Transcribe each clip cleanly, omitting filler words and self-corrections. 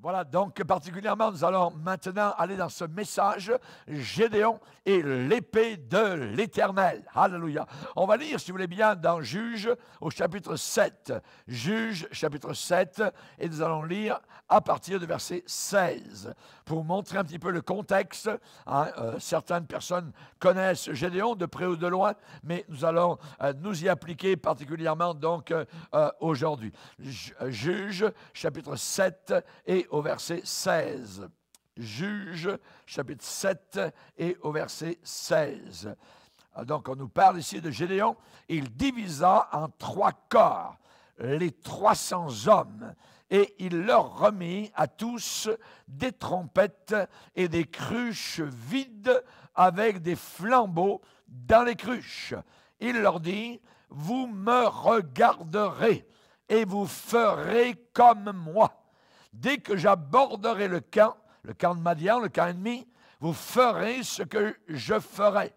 Voilà, donc particulièrement, nous allons maintenant aller dans ce message, Gédéon et l'épée de l'Éternel. Alléluia. On va lire, si vous voulez bien, dans Juges au chapitre 7. Juges, chapitre 7, et nous allons lire à partir du verset 16. Pour montrer un petit peu le contexte, certaines personnes connaissent Gédéon de près ou de loin, mais nous allons nous y appliquer particulièrement donc aujourd'hui. Juges, chapitre 7 et au verset 16. Juges, chapitre 7 et au verset 16. Donc, on nous parle ici de Gédéon. Il divisa en 3 corps les 300 hommes et il leur remit à tous des trompettes et des cruches vides avec des flambeaux dans les cruches. Il leur dit, « Vous me regarderez et vous ferez comme moi. Dès que j'aborderai le camp de Madian, le camp ennemi, vous ferez ce que je ferai.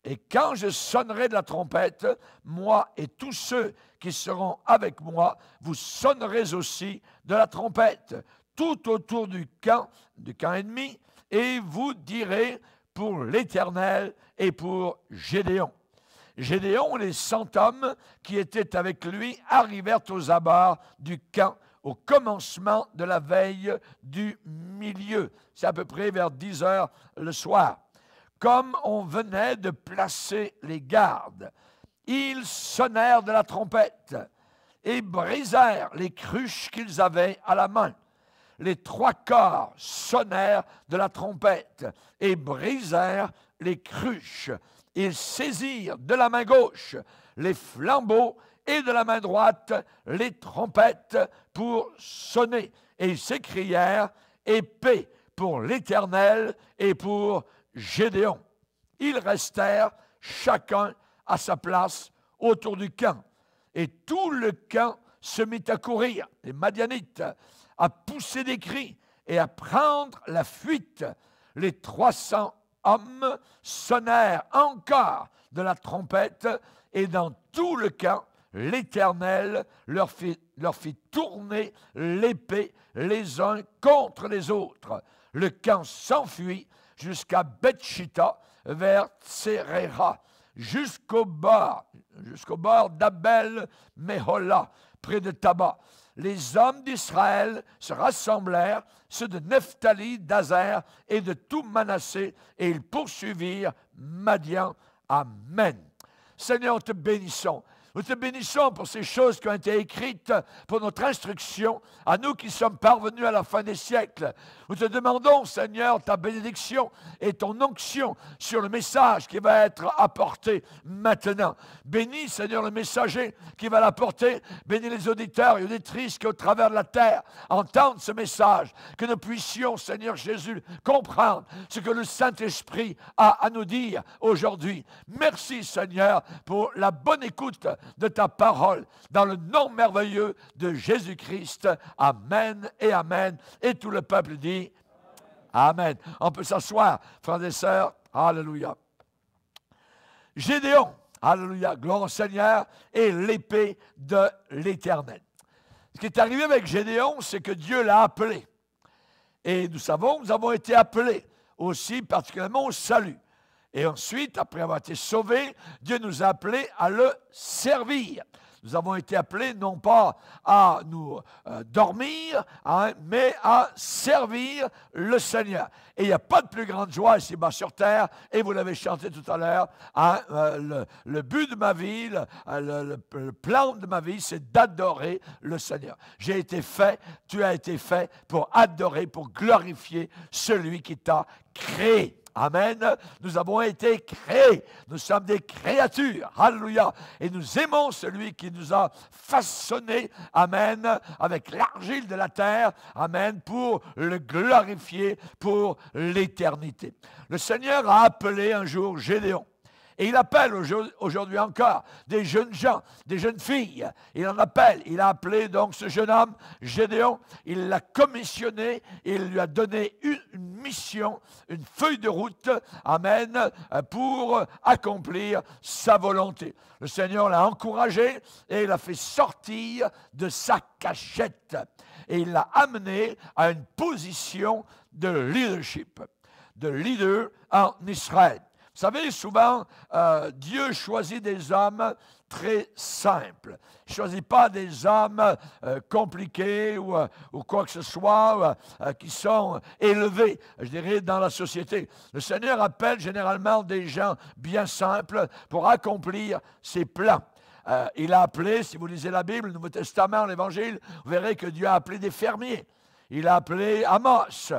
Et quand je sonnerai de la trompette, moi et tous ceux qui seront avec moi, vous sonnerez aussi de la trompette, tout autour du camp ennemi, et vous direz pour l'Éternel et pour Gédéon. » Gédéon et les 100 hommes qui étaient avec lui arrivèrent aux abords du camp au commencement de la veille du milieu. C'est à peu près vers 10 heures le soir. Comme on venait de placer les gardes, ils sonnèrent de la trompette et brisèrent les cruches qu'ils avaient à la main. Les 3 corps sonnèrent de la trompette et brisèrent les cruches. Ils saisirent de la main gauche les flambeaux et de la main droite les trompettes pour sonner. Et ils s'écrièrent, « Épée pour l'Éternel et pour Gédéon. » Ils restèrent chacun à sa place autour du camp. Et tout le camp se mit à courir, les Madianites, à pousser des cris et à prendre la fuite. Les 300 hommes sonnèrent encore de la trompette, et dans tout le camp, l'Éternel leur fit tourner l'épée les uns contre les autres. Le camp s'enfuit jusqu'à Beth-Shitta, vers Tseréra, jusqu'au bord d'Abel-Méhola, près de Taba. Les hommes d'Israël se rassemblèrent, ceux de Nephtali, d'Azer et de tout Manassé, et ils poursuivirent Madian. Amen. Seigneur, nous te bénissons. Nous te bénissons pour ces choses qui ont été écrites pour notre instruction, à nous qui sommes parvenus à la fin des siècles. Nous te demandons, Seigneur, ta bénédiction et ton onction sur le message qui va être apporté maintenant. Bénis, Seigneur, le messager qui va l'apporter. Bénis les auditeurs et auditrices qui, au travers de la terre, entendent ce message. Que nous puissions, Seigneur Jésus, comprendre ce que le Saint-Esprit a à nous dire aujourd'hui. Merci, Seigneur, pour la bonne écoute de ta parole, dans le nom merveilleux de Jésus-Christ. Amen et Amen. Et tout le peuple dit Amen. On peut s'asseoir, frères et sœurs. Alléluia. Gédéon, alléluia, gloire au Seigneur, et l'épée de l'Éternel. Ce qui est arrivé avec Gédéon, c'est que Dieu l'a appelé. Et nous savons, nous avons été appelés aussi particulièrement au salut. Et ensuite, après avoir été sauvés, Dieu nous a appelés à le servir. Nous avons été appelés non pas à nous dormir, mais à servir le Seigneur. Et il n'y a pas de plus grande joie ici-bas sur terre, et vous l'avez chanté tout à l'heure, le but de ma vie, le plan de ma vie, c'est d'adorer le Seigneur. J'ai été fait, tu as été fait pour adorer, pour glorifier celui qui t'a créé. Amen. Nous avons été créés. Nous sommes des créatures. Alléluia. Et nous aimons celui qui nous a façonnés. Amen. Avec l'argile de la terre. Amen. Pour le glorifier pour l'éternité. Le Seigneur a appelé un jour Gédéon. Et il appelle aujourd'hui encore des jeunes gens, des jeunes filles. Il en appelle. Il a appelé donc ce jeune homme, Gédéon. Il l'a commissionné et il lui a donné une mission, une feuille de route, amen, pour accomplir sa volonté. Le Seigneur l'a encouragé et l'a fait sortir de sa cachette. Et il l'a amené à une position de leadership, de leader en Israël. Vous savez, souvent, Dieu choisit des hommes très simples. Il ne choisit pas des hommes compliqués ou quoi que ce soit, qui sont élevés, je dirais, dans la société. Le Seigneur appelle généralement des gens bien simples pour accomplir ses plans. Il a appelé, si vous lisez la Bible, le Nouveau Testament, l'Évangile, vous verrez que Dieu a appelé des fermiers. Il a appelé Amos,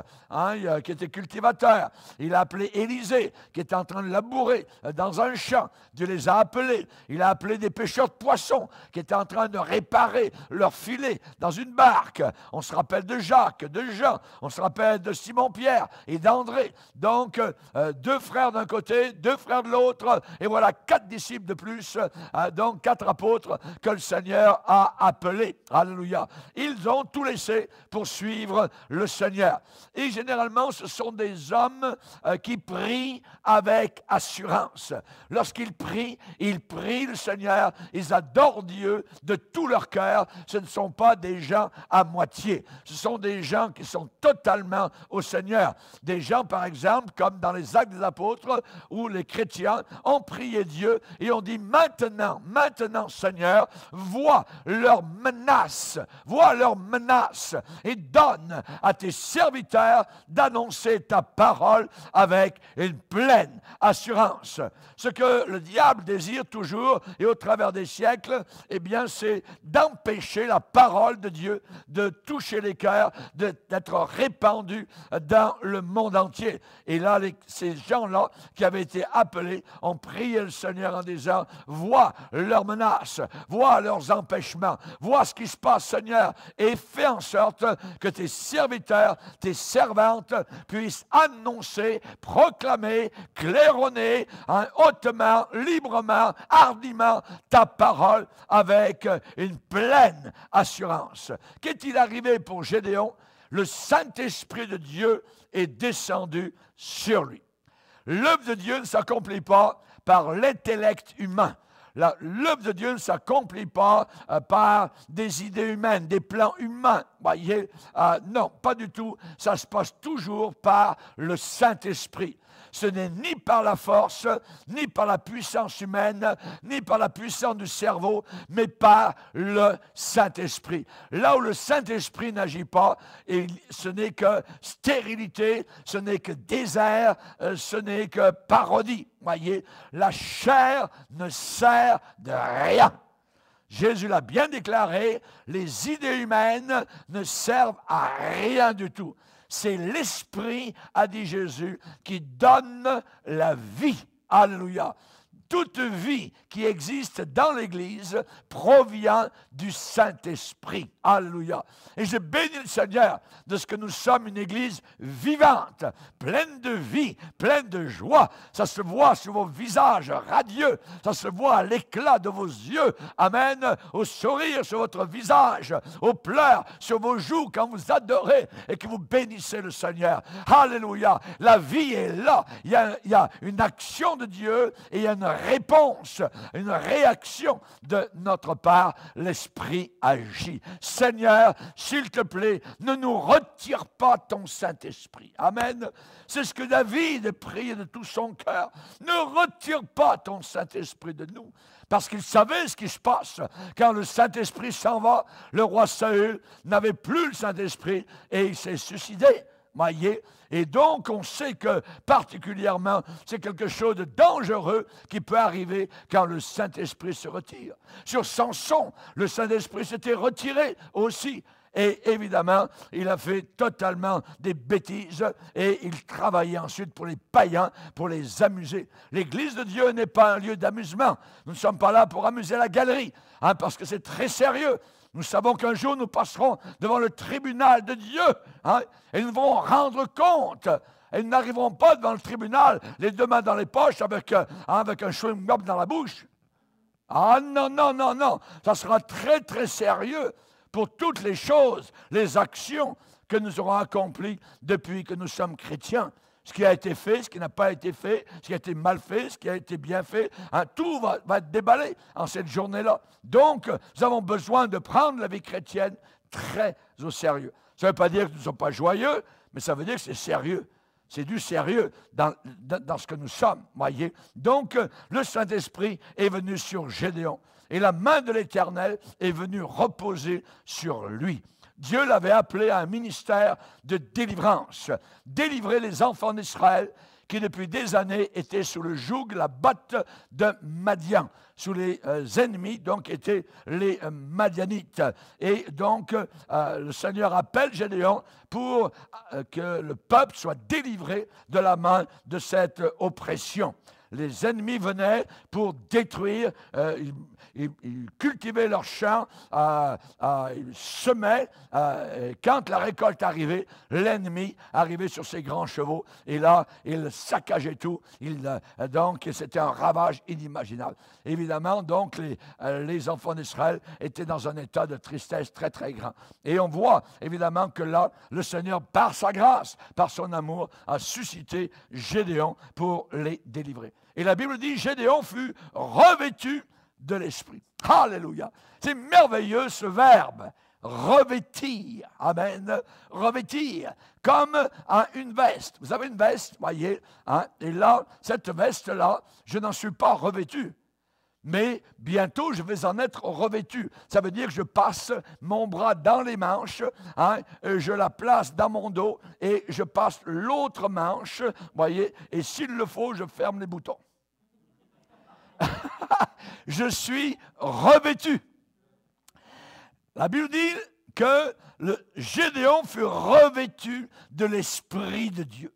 qui était cultivateur. Il a appelé Élisée, qui était en train de labourer dans un champ. Dieu les a appelés. Il a appelé des pêcheurs de poissons, qui étaient en train de réparer leur filet dans une barque. On se rappelle de Jacques, de Jean. On se rappelle de Simon-Pierre et d'André. Donc, 2 frères d'un côté, 2 frères de l'autre. Et voilà 4 disciples de plus. Donc, 4 apôtres que le Seigneur a appelés. Alléluia. Ils ont tout laissé pour suivre le Seigneur. Et généralement, ce sont des hommes qui prient avec assurance. Lorsqu'ils prient le Seigneur, ils adorent Dieu de tout leur cœur. Ce ne sont pas des gens à moitié. Ce sont des gens qui sont totalement au Seigneur. Des gens, par exemple, comme dans les Actes des Apôtres, où les chrétiens ont prié Dieu et ont dit maintenant, Seigneur, vois leurs menaces et donne à tes serviteurs d'annoncer ta parole avec une pleine assurance. Ce que le diable désire toujours et au travers des siècles, eh bien, c'est d'empêcher la parole de Dieu de toucher les cœurs, d'être répandue dans le monde entier. Et là, ces gens-là qui avaient été appelés ont prié le Seigneur en disant, vois leurs menaces, vois leurs empêchements, vois ce qui se passe, Seigneur, et fais en sorte que tes serviteurs, tes servantes puissent annoncer, proclamer, claironner hautement, librement, hardiment ta parole avec une pleine assurance. Qu'est-il arrivé pour Gédéon? Le Saint-Esprit de Dieu est descendu sur lui. L'œuvre de Dieu ne s'accomplit pas par l'intellect humain. L'œuvre de Dieu ne s'accomplit pas par des idées humaines, des plans humains. Voyez, non, pas du tout. Ça se passe toujours par le Saint-Esprit. Ce n'est ni par la force, ni par la puissance humaine, ni par la puissance du cerveau, mais par le Saint-Esprit. Là où le Saint-Esprit n'agit pas, et ce n'est que stérilité, ce n'est que désert, ce n'est que parodie. Voyez, la chair ne sert de rien. Jésus l'a bien déclaré, les idées humaines ne servent à rien du tout. C'est l'Esprit, a dit Jésus, qui donne la vie. Alléluia. Toute vie qui existe dans l'Église provient du Saint-Esprit. Alléluia. Et je bénis le Seigneur de ce que nous sommes une Église vivante, pleine de vie, pleine de joie. Ça se voit sur vos visages radieux. Ça se voit à l'éclat de vos yeux. Amen. Au sourire sur votre visage, aux pleurs sur vos joues quand vous adorez et que vous bénissez le Seigneur. Alléluia. La vie est là. Il y a une action de Dieu et il y a une réponse, une réaction de notre part. L'Esprit agit. Seigneur, s'il te plaît, ne nous retire pas ton Saint-Esprit. Amen. C'est ce que David priait de tout son cœur. Ne retire pas ton Saint-Esprit de nous. Parce qu'il savait ce qui se passe. Quand le Saint-Esprit s'en va, le roi Saül n'avait plus le Saint-Esprit et il s'est suicidé. Voyez? Et donc, on sait que particulièrement, c'est quelque chose de dangereux qui peut arriver quand le Saint-Esprit se retire. Sur Samson, le Saint-Esprit s'était retiré aussi. Et évidemment, il a fait totalement des bêtises et il travaillait ensuite pour les païens, pour les amuser. L'Église de Dieu n'est pas un lieu d'amusement. Nous ne sommes pas là pour amuser la galerie, parce que c'est très sérieux. Nous savons qu'un jour, nous passerons devant le tribunal de Dieu et nous devons rendre compte Et ils n'arriveront pas devant le tribunal, les deux mains dans les poches, avec un chewing-gum dans la bouche. Ah non, non, non, non. Ça sera très, très sérieux pour toutes les choses, les actions que nous aurons accomplies depuis que nous sommes chrétiens. Ce qui a été fait, ce qui n'a pas été fait, ce qui a été mal fait, ce qui a été bien fait, hein, tout va être déballé en cette journée-là. Donc, nous avons besoin de prendre la vie chrétienne très au sérieux. Ça ne veut pas dire que nous ne sommes pas joyeux, mais ça veut dire que c'est sérieux. C'est du sérieux dans ce que nous sommes, voyez. Donc, le Saint-Esprit est venu sur Gédéon et la main de l'Éternel est venue reposer sur lui. Dieu l'avait appelé à un ministère de délivrance, délivrer les enfants d'Israël qui depuis des années étaient sous le joug, la botte de Madian, sous les ennemis, donc étaient les Madianites. Et donc, le Seigneur appelle Gédéon pour que le peuple soit délivré de la main de cette oppression. Les ennemis venaient pour détruire, ils cultivaient leurs champs, ils semaient. Quand la récolte arrivait, l'ennemi arrivait sur ses grands chevaux et là, il saccageait tout. Donc, c'était un ravage inimaginable. Évidemment, donc, les enfants d'Israël étaient dans un état de tristesse très, très grand. Et on voit, évidemment, que là, le Seigneur, par sa grâce, par son amour, a suscité Gédéon pour les délivrer. Et la Bible dit, Gédéon fut revêtu de l'Esprit. Alléluia! C'est merveilleux ce verbe, revêtir. Amen. Revêtir, comme une veste. Vous avez une veste, voyez, hein? Et là, cette veste-là, je n'en suis pas revêtu. Mais bientôt, je vais en être revêtu. Ça veut dire que je passe mon bras dans les manches, hein, je la place dans mon dos et je passe l'autre manche, voyez, et s'il le faut, je ferme les boutons. Je suis revêtu. La Bible dit que Gédéon fut revêtu de l'Esprit de Dieu.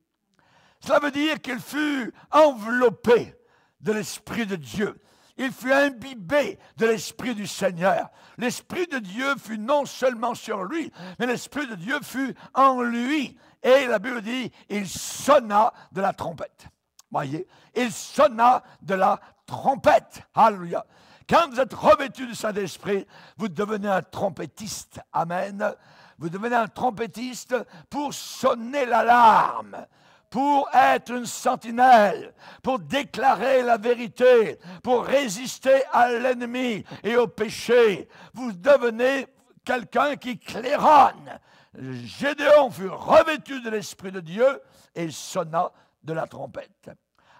Cela veut dire qu'il fut enveloppé de l'Esprit de Dieu. Il fut imbibé de l'Esprit du Seigneur. L'Esprit de Dieu fut non seulement sur lui, mais l'Esprit de Dieu fut en lui. Et la Bible dit, il sonna de la trompette. Voyez, il sonna de la trompette. Alléluia. Quand vous êtes revêtu du Saint-Esprit, vous devenez un trompettiste. Amen. Vous devenez un trompettiste pour sonner l'alarme, pour être une sentinelle, pour déclarer la vérité, pour résister à l'ennemi et au péché. Vous devenez quelqu'un qui claironne. Gédéon fut revêtu de l'Esprit de Dieu et sonna de la trompette.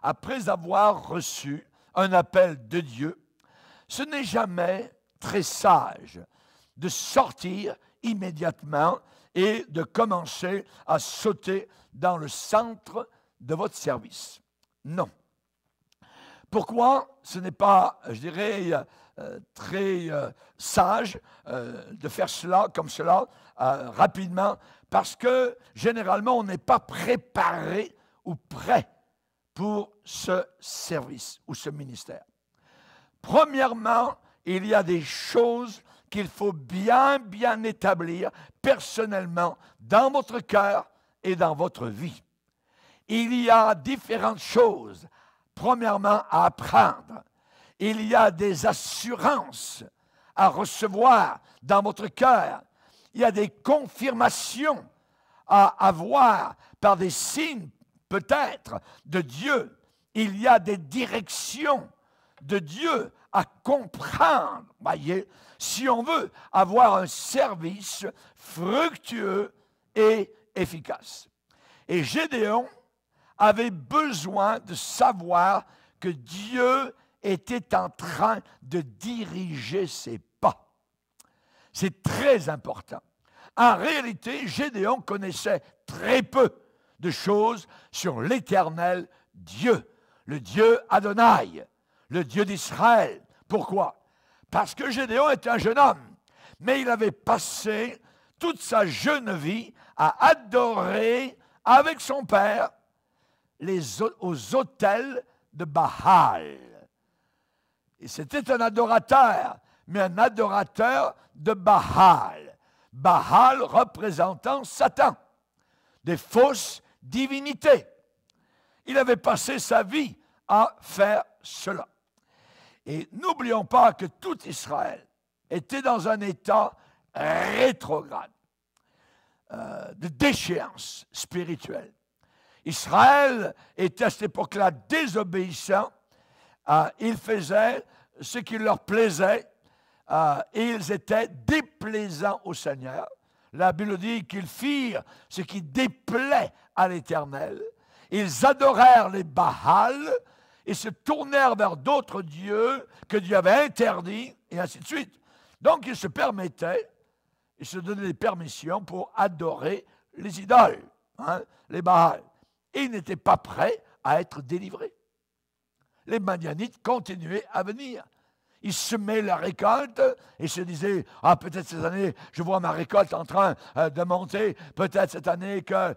Après avoir reçu un appel de Dieu, ce n'est jamais très sage de sortir immédiatement et de commencer à sauter dans le centre de votre service. Non. Pourquoi ce n'est pas, je dirais, très sage de faire cela comme cela rapidement? Parce que généralement, on n'est pas préparé ou prêt pour ce service ou ce ministère. Premièrement, il y a des choses qu'il faut bien établir personnellement dans votre cœur et dans votre vie. Il y a différentes choses, premièrement, à apprendre. Il y a des assurances à recevoir dans votre cœur. Il y a des confirmations à avoir par des signes, peut-être, de Dieu. Il y a des directions de Dieu à comprendre, voyez, si on veut avoir un service fructueux et efficace. Et Gédéon avait besoin de savoir que Dieu était en train de diriger ses pas. C'est très important. En réalité, Gédéon connaissait très peu de choses sur l'Éternel Dieu, le Dieu Adonai, le Dieu d'Israël. Pourquoi? Parce que Gédéon était un jeune homme, mais il avait passé toute sa jeune vie à adorer avec son père aux autels de Baal. Et c'était un adorateur, mais un adorateur de Baal. Baal représentant Satan, des fausses divinité. Il avait passé sa vie à faire cela. Et n'oublions pas que tout Israël était dans un état rétrograde, de déchéance spirituelle. Israël était à cette époque-là désobéissant. Ils faisaient ce qui leur plaisait et ils étaient déplaisants au Seigneur. La Bible dit qu'ils firent ce qui déplaît à l'Éternel. Ils adorèrent les Baals et se tournèrent vers d'autres dieux que Dieu avait interdits, et ainsi de suite. Donc, ils se permettaient, ils se donnaient des permissions pour adorer les idoles, les Baals. Et ils n'étaient pas prêts à être délivrés. Les Madianites continuaient à venir. Ils semaient la récolte et se disaient, peut-être cette année, je vois ma récolte en train de monter, peut-être cette année que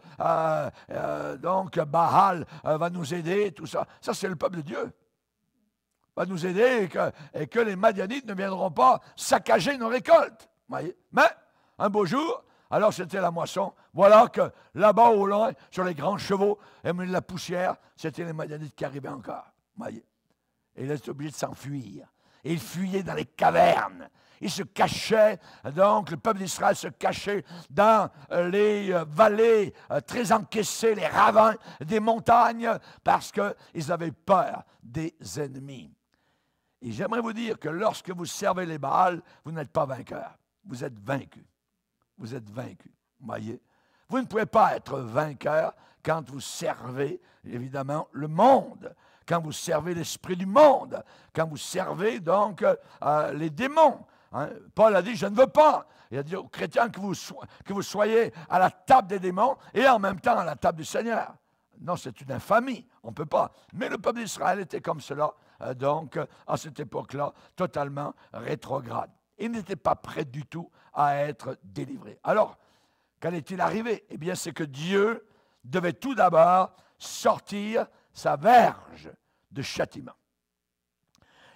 donc Baal va nous aider, tout ça. Ça, c'est le peuple de Dieu. Va nous aider et que les Madianites ne viendront pas saccager nos récoltes. Voyez? Mais, un beau jour, alors c'était la moisson, voilà que là-bas au loin, sur les grands chevaux, et de la poussière, c'était les Madianites qui arrivaient encore. Voyez? Et ils étaient obligés de s'enfuir. Et ils fuyaient dans les cavernes. Ils se cachaient, donc le peuple d'Israël se cachait dans les vallées très encaissées, les ravins des montagnes, parce qu'ils avaient peur des ennemis. Et j'aimerais vous dire que lorsque vous servez les Baals, vous n'êtes pas vainqueur. Vous êtes vaincu. Vous êtes vaincu. Voyez? Vous ne pouvez pas être vainqueur quand vous servez, évidemment, le monde. Quand vous servez l'esprit du monde, quand vous servez donc les démons. Paul a dit, je ne veux pas. Il a dit aux chrétiens que vous soyez à la table des démons et en même temps à la table du Seigneur. Non, c'est une infamie, on ne peut pas. Mais le peuple d'Israël était comme cela, donc à cette époque-là, totalement rétrograde. Il n'était pas prêt du tout à être délivré. Alors, qu'allait-il arriver? Eh bien, c'est que Dieu devait tout d'abord sortir sa verge de châtiment.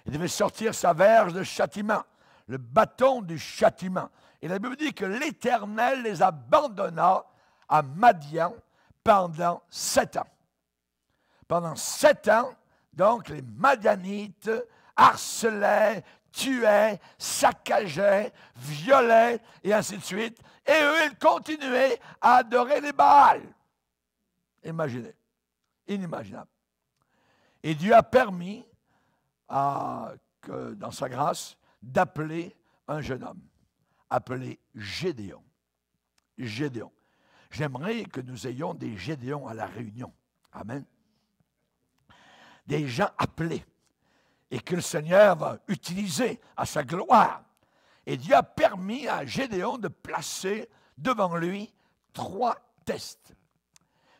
Il devait sortir sa verge de châtiment, le bâton du châtiment. Et la Bible dit que l'Éternel les abandonna à Madian pendant 7 ans. Pendant 7 ans, donc, les Madianites harcelaient, tuaient, saccageaient, violaient, et ainsi de suite. Et eux, ils continuaient à adorer les Baals. Imaginez. Inimaginable. Et Dieu a permis, dans sa grâce, d'appeler un jeune homme, appelé Gédéon. Gédéon. J'aimerais que nous ayons des Gédéons à la réunion. Amen. Des gens appelés et que le Seigneur va utiliser à sa gloire. Et Dieu a permis à Gédéon de placer devant lui 3 tests.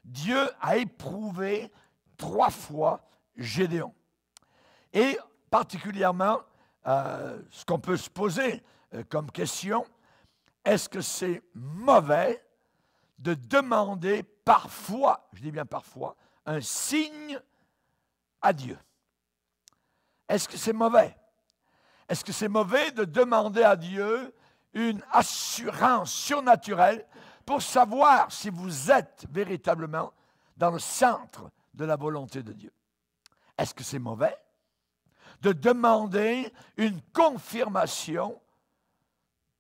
Dieu a éprouvé 3 fois Gédéon. Et particulièrement, ce qu'on peut se poser comme question, est-ce que c'est mauvais de demander parfois, je dis bien parfois, un signe à Dieu? Est-ce que c'est mauvais? Est-ce que c'est mauvais de demander à Dieu une assurance surnaturelle pour savoir si vous êtes véritablement dans le centre de la volonté de Dieu? Est-ce que c'est mauvais de demander une confirmation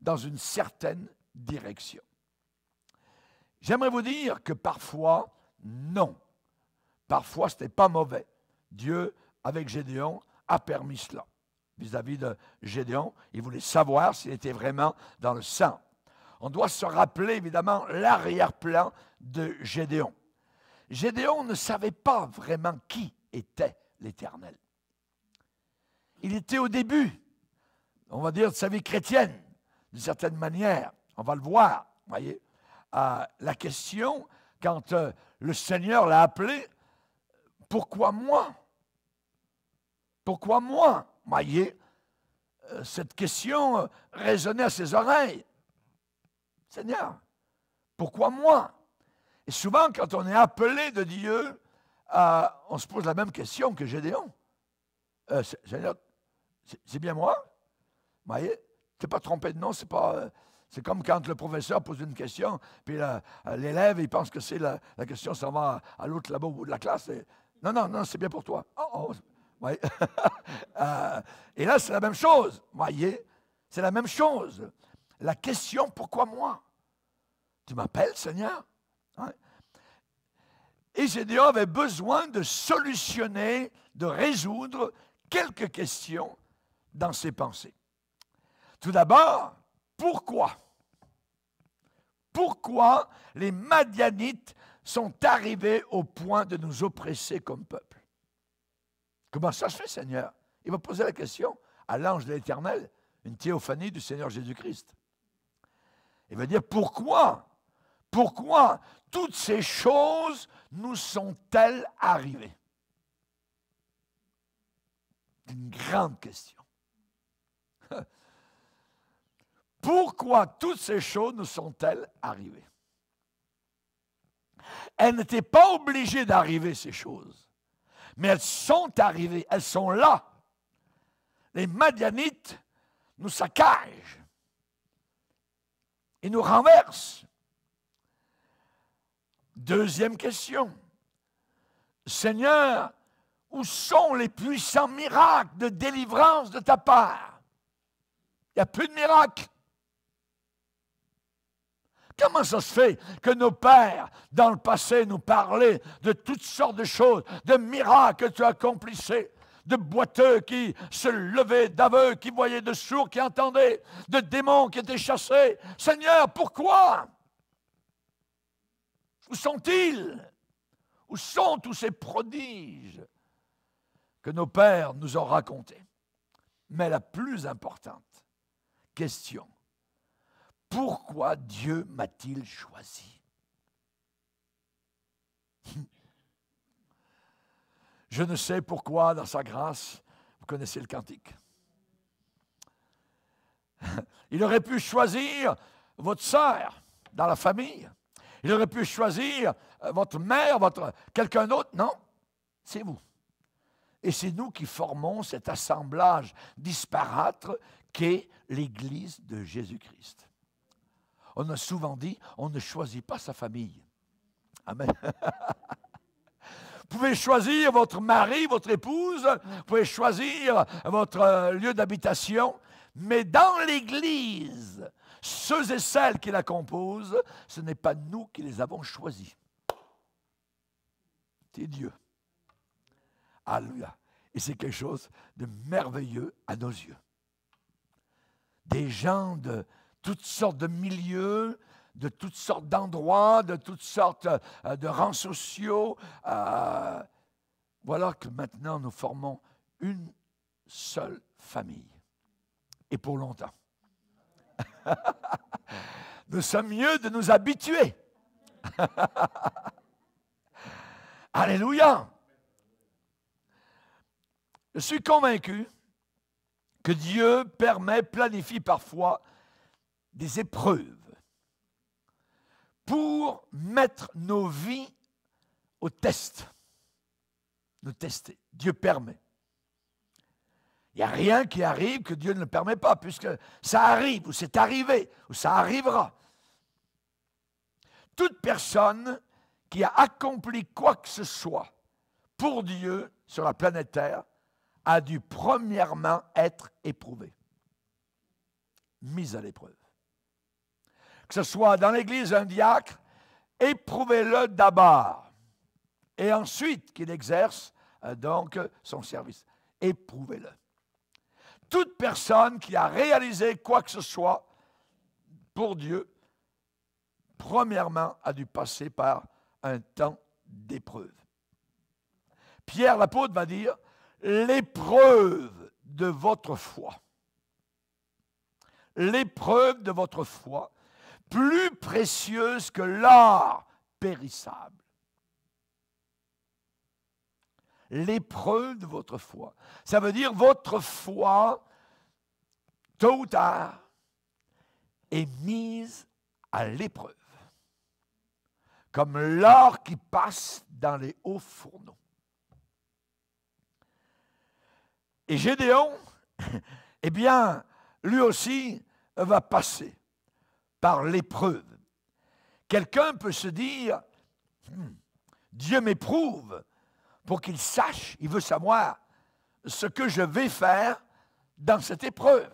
dans une certaine direction? J'aimerais vous dire que parfois, non. Parfois, ce n'est pas mauvais. Dieu, avec Gédéon, a permis cela. Vis-à-vis de Gédéon, il voulait savoir s'il était vraiment dans le sang. On doit se rappeler, évidemment, l'arrière-plan de Gédéon. Gédéon ne savait pas vraiment qui était l'Éternel. Il était au début, on va dire, de sa vie chrétienne, d'une certaine manière. On va le voir, voyez. La question, quand le Seigneur l'a appelé, pourquoi moi? Pourquoi moi? Voyez, cette question résonnait à ses oreilles. Seigneur, pourquoi moi? Et souvent, quand on est appelé de Dieu, on se pose la même question que Gédéon. Seigneur, c'est bien moi? Vous voyez, tu n'es pas trompé de nom, c'est pas C'est comme quand le professeur pose une question, puis l'élève, il pense que c'est la question, ça va à l'autre là-bas au bout de la classe. Non, non, non, c'est bien pour toi. Oh, oh. Ouais. Et là, c'est la même chose. Voyez, c'est la même chose. La question, pourquoi moi? Tu m'appelles, Seigneur? Ouais. Et Gédéon avait besoin de solutionner, de résoudre quelques questions dans ses pensées. Tout d'abord, pourquoi? Pourquoi les Madianites sont arrivés au point de nous oppresser comme peuple? Comment ça se fait, Seigneur? Il va poser la question à l'ange de l'Éternel, une théophanie du Seigneur Jésus-Christ. Il va dire pourquoi? Pourquoi toutes ces choses nous sont-elles arrivées? C'est une grande question. Pourquoi toutes ces choses nous sont-elles arrivées? Elles n'étaient pas obligées d'arriver, ces choses. Mais elles sont arrivées, elles sont là. Les Madianites nous saccagent. Ils nous renversent. Deuxième question. Seigneur, où sont les puissants miracles de délivrance de ta part? Il n'y a plus de miracles. Comment ça se fait que nos pères, dans le passé, nous parlaient de toutes sortes de choses, de miracles que tu accomplissais, de boiteux qui se levaient, d'aveugles qui voyaient, de sourds qui entendaient, de démons qui étaient chassés? Seigneur, pourquoi? Où sont-ils? Où sont tous ces prodiges que nos pères nous ont racontés? Mais la plus importante question, pourquoi Dieu m'a-t-il choisi? Je ne sais pourquoi, dans sa grâce, vous connaissez le cantique. Il aurait pu choisir votre sœur dans la famille. Il aurait pu choisir votre mère, quelqu'un d'autre. Non, c'est vous. Et c'est nous qui formons cet assemblage disparate qu'est l'Église de Jésus-Christ. On a souvent dit, on ne choisit pas sa famille. Amen. Vous pouvez choisir votre mari, votre épouse, vous pouvez choisir votre lieu d'habitation, mais dans l'Église, ceux et celles qui la composent, ce n'est pas nous qui les avons choisis. C'est Dieu. Alléluia. Et c'est quelque chose de merveilleux à nos yeux. Des gens de toutes sortes de milieux, de toutes sortes d'endroits, de toutes sortes de rangs sociaux. Voilà que maintenant nous formons une seule famille. Et pour longtemps. Nous sommes mieux de nous habituer. Alléluia. Je suis convaincu que Dieu planifie parfois des épreuves pour mettre nos vies au test. Nous tester. Dieu permet. Il n'y a rien qui arrive que Dieu ne le permet pas, puisque ça arrive, ou c'est arrivé, ou ça arrivera. Toute personne qui a accompli quoi que ce soit pour Dieu sur la planète Terre a dû premièrement être éprouvée, mise à l'épreuve. Que ce soit dans l'Église un diacre, éprouvez-le d'abord, et ensuite qu'il exerce donc son service. Éprouvez-le. Toute personne qui a réalisé quoi que ce soit pour Dieu, premièrement, a dû passer par un temps d'épreuve. Pierre l'apôtre va dire, l'épreuve de votre foi. L'épreuve de votre foi, plus précieuse que l'or périssable. L'épreuve de votre foi. Ça veut dire votre foi, tôt ou tard, est mise à l'épreuve. Comme l'or qui passe dans les hauts fourneaux. Et Gédéon, eh bien, lui aussi va passer par l'épreuve. Quelqu'un peut se dire, Dieu m'éprouve pour qu'il sache, il veut savoir ce que je vais faire dans cette épreuve.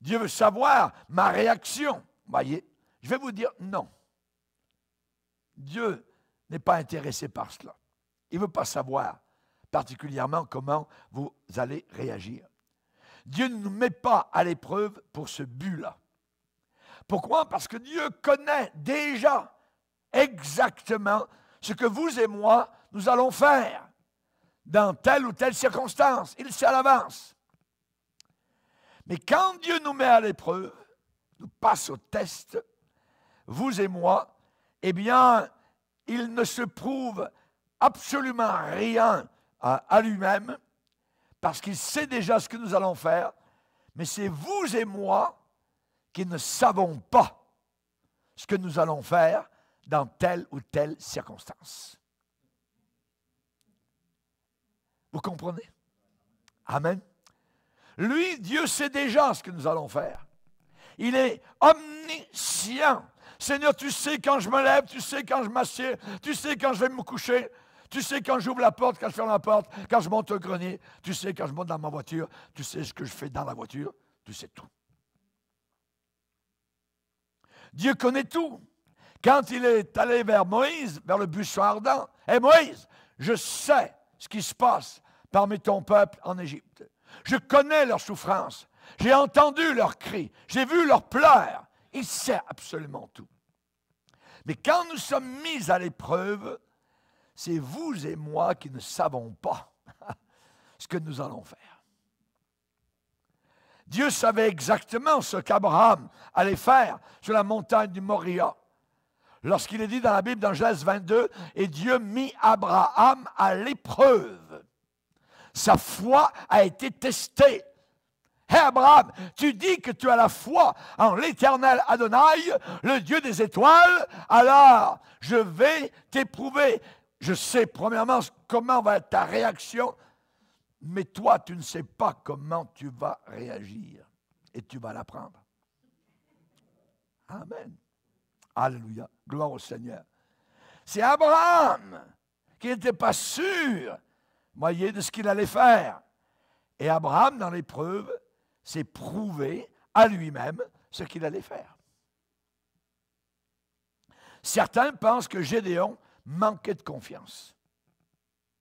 Dieu veut savoir ma réaction. Voyez, je vais vous dire non. Dieu n'est pas intéressé par cela. Il ne veut pas savoir particulièrement comment vous allez réagir. Dieu ne nous met pas à l'épreuve pour ce but-là. Pourquoi? Parce que Dieu connaît déjà exactement ce que vous et moi, nous allons faire dans telle ou telle circonstance. Il sait à l'avance. Mais quand Dieu nous met à l'épreuve, nous passe au test, vous et moi, eh bien, il ne se prouve absolument rien à lui-même, parce qu'il sait déjà ce que nous allons faire, mais c'est vous et moi qui ne savons pas ce que nous allons faire dans telle ou telle circonstance. Vous comprenez? Amen. Lui, Dieu sait déjà ce que nous allons faire. Il est omniscient. Seigneur, tu sais quand je me lève, tu sais quand je m'assieds, tu sais quand je vais me coucher, tu sais quand j'ouvre la porte, quand je ferme la porte, quand je monte au grenier, tu sais quand je monte dans ma voiture, tu sais ce que je fais dans la voiture, tu sais tout. Dieu connaît tout. Quand il est allé vers Moïse, vers le buisson ardent, « Hé Moïse, je sais ce qui se passe parmi ton peuple en Égypte. Je connais leur souffrance. J'ai entendu leurs cris. J'ai vu leurs pleurs. » Il sait absolument tout. Mais quand nous sommes mis à l'épreuve, c'est vous et moi qui ne savons pas ce que nous allons faire. Dieu savait exactement ce qu'Abraham allait faire sur la montagne du Moria. Lorsqu'il est dit dans la Bible, dans Genèse 22, « Et Dieu mit Abraham à l'épreuve. » Sa foi a été testée. Hé Abraham, tu dis que tu as la foi en l'Éternel Adonai, le Dieu des étoiles, alors je vais t'éprouver. Je sais premièrement comment va être ta réaction, mais toi tu ne sais pas comment tu vas réagir et tu vas l'apprendre. Amen. Alléluia. Gloire au Seigneur. C'est Abraham qui n'était pas sûr, voyez, de ce qu'il allait faire. Et Abraham, dans l'épreuve, s'est prouvé à lui-même ce qu'il allait faire. Certains pensent que Gédéon manquait de confiance.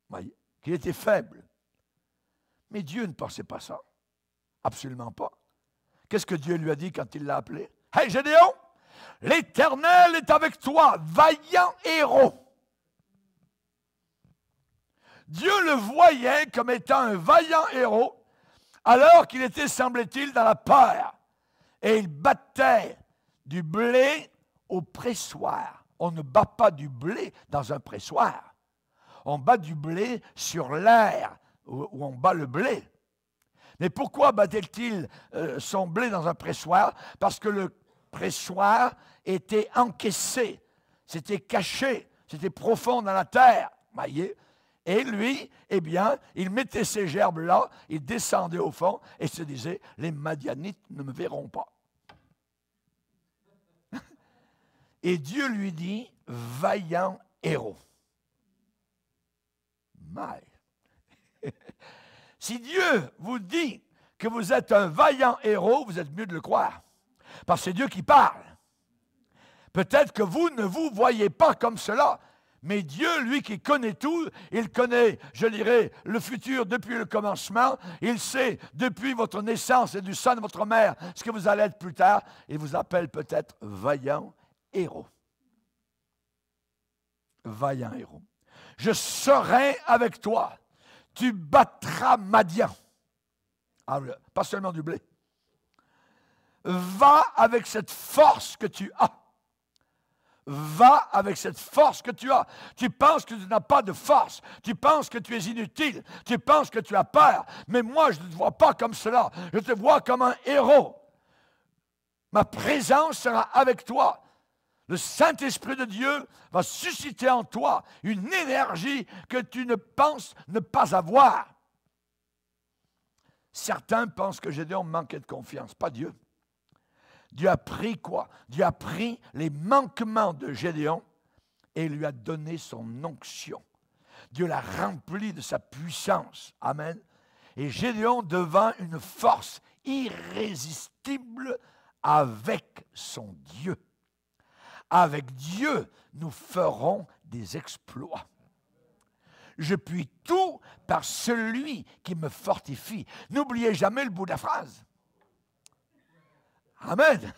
Voyez, qu'il était faible. Mais Dieu ne pensait pas ça. Absolument pas. Qu'est-ce que Dieu lui a dit quand il l'a appelé? « Hey Gédéon, l'Éternel est avec toi, vaillant héros. » Dieu le voyait comme étant un vaillant héros, alors qu'il était, semblait-il, dans la peur. Et il battait du blé au pressoir. On ne bat pas du blé dans un pressoir. On bat du blé sur l'air, où on bat le blé. Mais pourquoi battait-il son blé dans un pressoir? Parce que le pressoir était encaissé, c'était caché, c'était profond dans la terre, voyez. Et lui, eh bien, il mettait ces gerbes-là, il descendait au fond et se disait, les Madianites ne me verront pas. Et Dieu lui dit, vaillant héros. Mais, si Dieu vous dit que vous êtes un vaillant héros, vous êtes mieux de le croire. Parce que c'est Dieu qui parle. Peut-être que vous ne vous voyez pas comme cela, mais Dieu, lui qui connaît tout, il connaît, je dirais, le futur depuis le commencement. Il sait depuis votre naissance et du sein de votre mère ce que vous allez être plus tard. Il vous appelle peut-être vaillant héros. Vaillant héros. Je serai avec toi. Tu battras Madian. Ah, pas seulement du blé. Va avec cette force que tu as. Va avec cette force que tu as. Tu penses que tu n'as pas de force. Tu penses que tu es inutile. Tu penses que tu as peur. Mais moi, je ne te vois pas comme cela. Je te vois comme un héros. Ma présence sera avec toi. Le Saint-Esprit de Dieu va susciter en toi une énergie que tu ne penses ne pas avoir. Certains pensent que Gédéon manquait de confiance. Pas Dieu. Dieu a pris quoi? Dieu a pris les manquements de Gédéon et lui a donné son onction. Dieu l'a rempli de sa puissance. Amen. Et Gédéon devint une force irrésistible avec son Dieu. Avec Dieu, nous ferons des exploits. Je puis tout par celui qui me fortifie. N'oubliez jamais le bout de la phrase. Amen.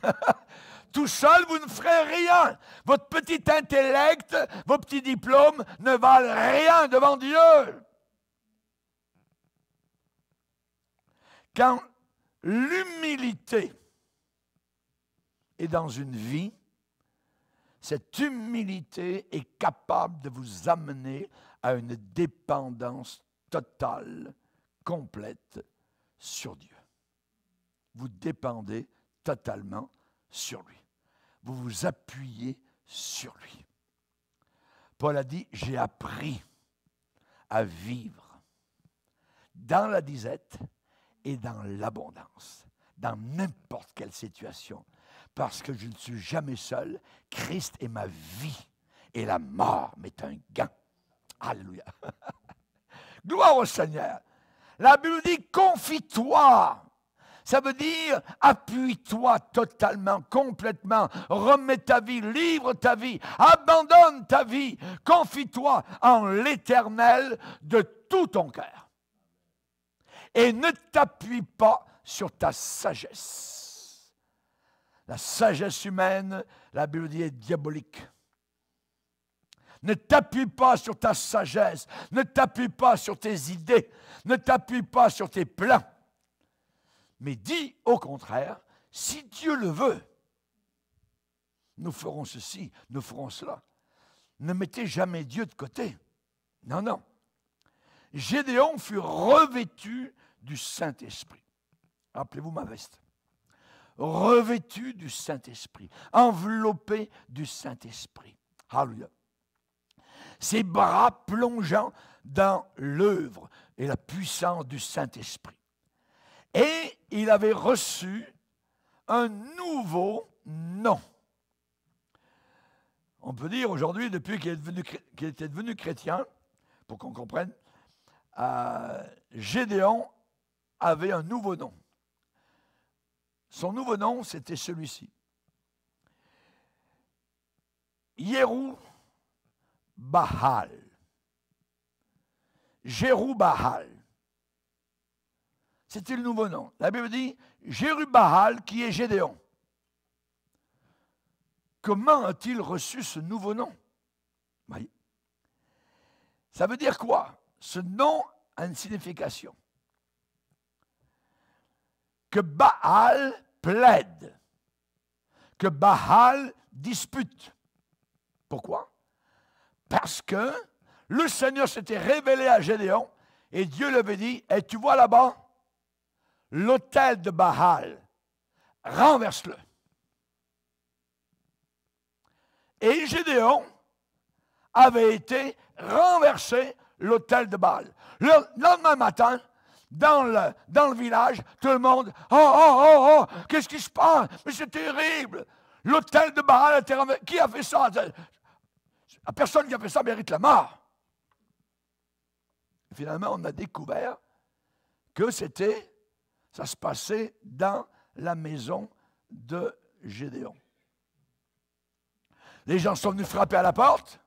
Tout seul, vous ne ferez rien. Votre petit intellect, vos petits diplômes ne valent rien devant Dieu. Quand l'humilité est dans une vie, cette humilité est capable de vous amener à une dépendance totale, complète sur Dieu. Vous dépendez totalement sur lui. Vous vous appuyez sur lui. Paul a dit, j'ai appris à vivre dans la disette et dans l'abondance, dans n'importe quelle situation, parce que je ne suis jamais seul. Christ est ma vie et la mort m'est un gain. Alléluia. Gloire au Seigneur. La Bible dit, confie-toi. Ça veut dire, appuie-toi totalement, complètement, remets ta vie, livre ta vie, abandonne ta vie, confie-toi en l'Éternel de tout ton cœur. Et ne t'appuie pas sur ta sagesse. La sagesse humaine, la Bible dit, est diabolique. Ne t'appuie pas sur ta sagesse, ne t'appuie pas sur tes idées, ne t'appuie pas sur tes plans. Mais dis au contraire, si Dieu le veut, nous ferons ceci, nous ferons cela. Ne mettez jamais Dieu de côté. Non, non. Gédéon fut revêtu du Saint-Esprit. Rappelez-vous ma veste. Revêtu du Saint-Esprit, enveloppé du Saint-Esprit. Alléluia. Ses bras plongeant dans l'œuvre et la puissance du Saint-Esprit. Et il avait reçu un nouveau nom. On peut dire aujourd'hui, depuis qu'il était devenu chrétien, pour qu'on comprenne, Gédéon avait un nouveau nom. Son nouveau nom, c'était celui-ci. Jéru-Baal. Jéru-Baal. C'était le nouveau nom. La Bible dit Jéru-Baal qui est Gédéon. Comment a-t-il reçu ce nouveau nom? Oui. Ça veut dire quoi? Ce nom a une signification. Que Baal plaide, que Baal dispute. Pourquoi? Parce que le Seigneur s'était révélé à Gédéon et Dieu lui avait dit, hey, tu vois là-bas, l'autel de Baal, renverse-le. Et Gédéon avait été renversé l'autel de Baal. Le lendemain matin, dans le village, tout le monde, qu'est-ce qui se passe? Mais c'est terrible. L'autel de Baal a été renversé. Qui a fait ça? La personne qui a fait ça mérite la mort. Et finalement, on a découvert que ça se passait dans la maison de Gédéon. Les gens sont venus frapper à la porte.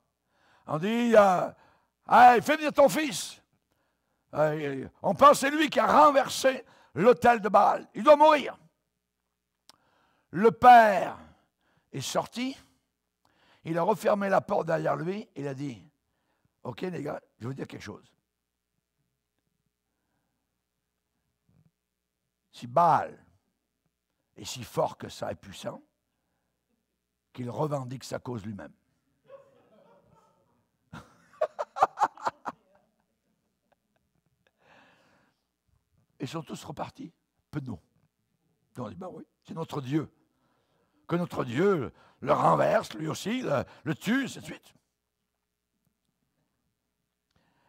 On dit, hey, fais venir ton fils. On pense que c'est lui qui a renversé l'autel de Baal. Il doit mourir. Le père est sorti. Il a refermé la porte derrière lui. Et il a dit, OK les gars, je vais vous dire quelque chose. Si Baal est si fort que ça est puissant, qu'il revendique sa cause lui-même. Et ils sont tous repartis. Penaud. On dit, ben oui, c'est notre Dieu. Que notre Dieu le renverse, lui aussi, le tue, ainsi de suite.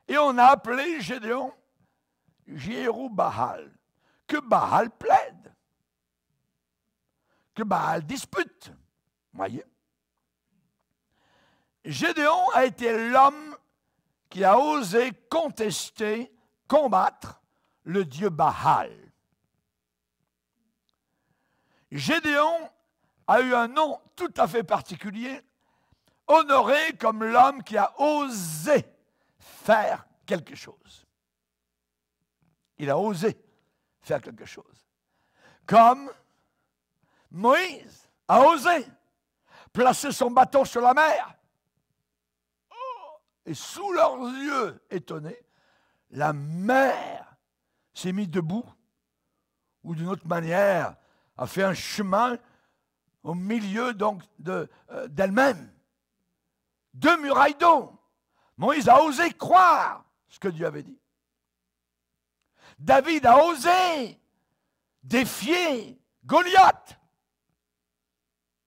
Et on a appelé Gédéon Jéru-Baal. Que Baal plaide. que Baal dispute. Voyez? Gédéon a été l'homme qui a osé contester, combattre le dieu Baal. Gédéon a eu un nom tout à fait particulier, honoré comme l'homme qui a osé faire quelque chose. Il a osé faire quelque chose. Comme Moïse a osé placer son bâton sur la mer. Et sous leurs yeux étonnés, la mer s'est mise debout, ou d'une autre manière, a fait un chemin au milieu donc d'elle-même. 2 murailles d'eau. Moïse a osé croire ce que Dieu avait dit. David a osé défier Goliath.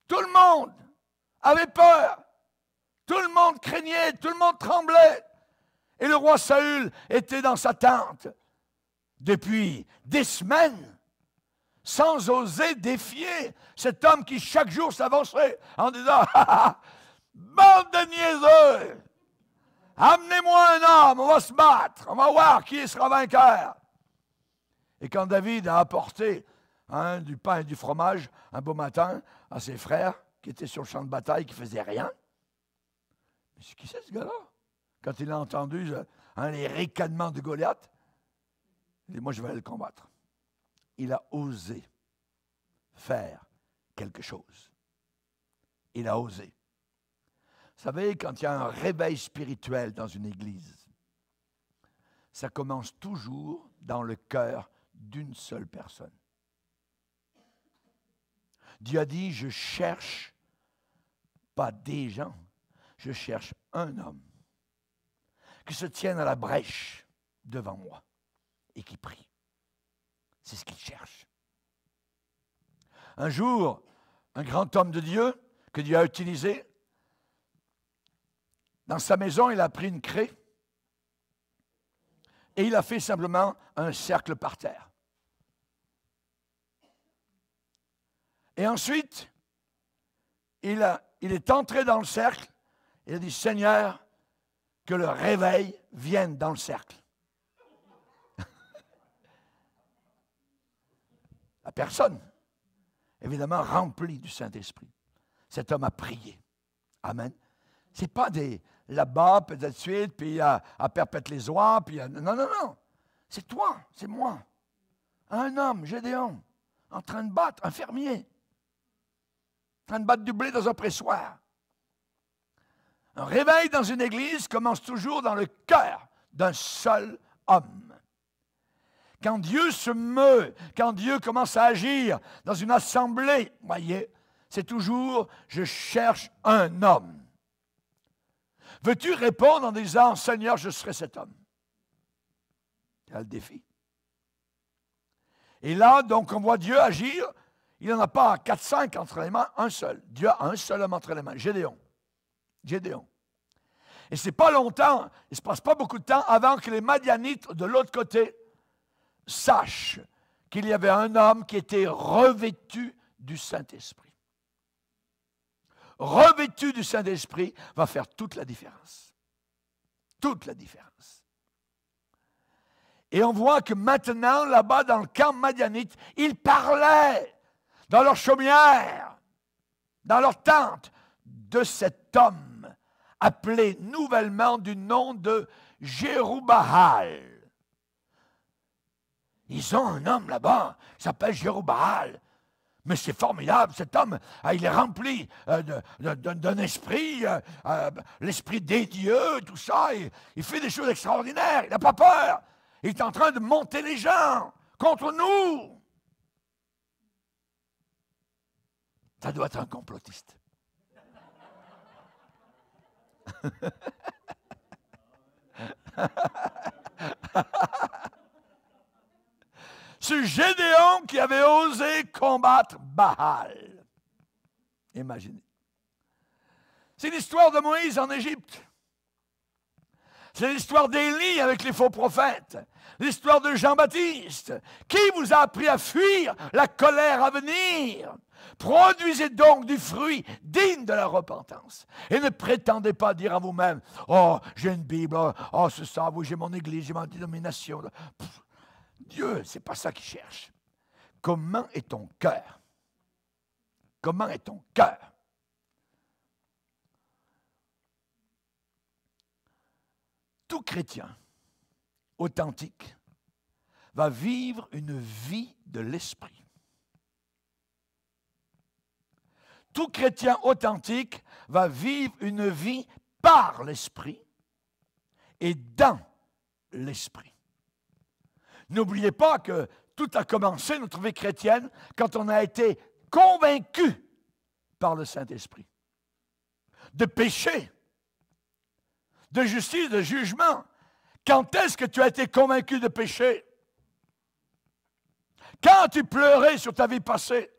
Tout le monde avait peur. Tout le monde craignait, tout le monde tremblait. Et le roi Saül était dans sa tente depuis des semaines, sans oser défier cet homme qui chaque jour s'avançait en disant « Bande de niaiseux! Amenez-moi un homme, on va se battre, on va voir qui sera vainqueur. » Et quand David a apporté du pain et du fromage un beau matin à ses frères qui étaient sur le champ de bataille, qui ne faisaient rien, mais qui c'est ce gars-là? Quand il a entendu les ricanements de Goliath, il dit, moi je vais aller le combattre. Il a osé faire quelque chose. Il a osé. Vous savez, quand il y a un réveil spirituel dans une église, ça commence toujours dans le cœur d'une seule personne. Dieu a dit, je cherche pas des gens, je cherche un homme qui se tienne à la brèche devant moi et qui prie. C'est ce qu'il cherche. Un jour, un grand homme de Dieu que Dieu a utilisé, dans sa maison, il a pris une craie et il a fait simplement un cercle par terre. Et ensuite, il est entré dans le cercle et il a dit, Seigneur, que le réveil vienne dans le cercle. La personne, évidemment, remplie du Saint-Esprit. Cet homme a prié. Amen. Ce n'est pas là-bas, peut-être de suite, puis à Perpète-les-Oies, puis non, non, non. C'est toi, c'est moi. Un homme, Gédéon, en train de battre, un fermier, en train de battre du blé dans un pressoir. Un réveil dans une église commence toujours dans le cœur d'un seul homme. Quand Dieu se meut, quand Dieu commence à agir dans une assemblée, voyez, c'est toujours « je cherche un homme ». Veux-tu répondre en disant « Seigneur, je serai cet homme ». C'est le défi. Et là, donc, on voit Dieu agir. Il n'en a pas 4-5 entre les mains, un seul. Dieu a un seul homme entre les mains, Gédéon. Gédéon. Et ce n'est pas longtemps, il ne se passe pas beaucoup de temps avant que les Madianites de l'autre côté sachent qu'il y avait un homme qui était revêtu du Saint-Esprit. Revêtu du Saint-Esprit va faire toute la différence. Toute la différence. Et on voit que maintenant, là-bas, dans le camp madianite, ils parlaient dans leur chaumière, dans leur tente, de cet homme appelé nouvellement du nom de Jérubbaal. Ils ont un homme là-bas, il s'appelle Jérubbaal. Mais c'est formidable, cet homme, il est rempli d'un esprit, l'esprit des dieux, tout ça. Il fait des choses extraordinaires, il n'a pas peur. Il est en train de monter les gens contre nous. Ça doit être un complotiste. C'est Gédéon qui avait osé combattre Baal. Imaginez. C'est l'histoire de Moïse en Égypte. C'est l'histoire d'Élie avec les faux prophètes. L'histoire de Jean-Baptiste. Qui vous a appris à fuir la colère à venir? Produisez donc du fruit digne de la repentance. Et ne prétendez pas dire à vous-même, « Oh, j'ai une Bible, oh, c'est ça, oui, j'ai mon église, j'ai ma dénomination. » Dieu, ce n'est pas ça qu'il cherche. Comment est ton cœur? Comment est ton cœur? Tout chrétien authentique va vivre une vie de l'esprit. Tout chrétien authentique va vivre une vie par l'esprit et dans l'esprit. N'oubliez pas que tout a commencé, notre vie chrétienne, quand on a été convaincu par le Saint-Esprit de péché, de justice, de jugement. Quand est-ce que tu as été convaincu de péché? Quand tu pleurais sur ta vie passée?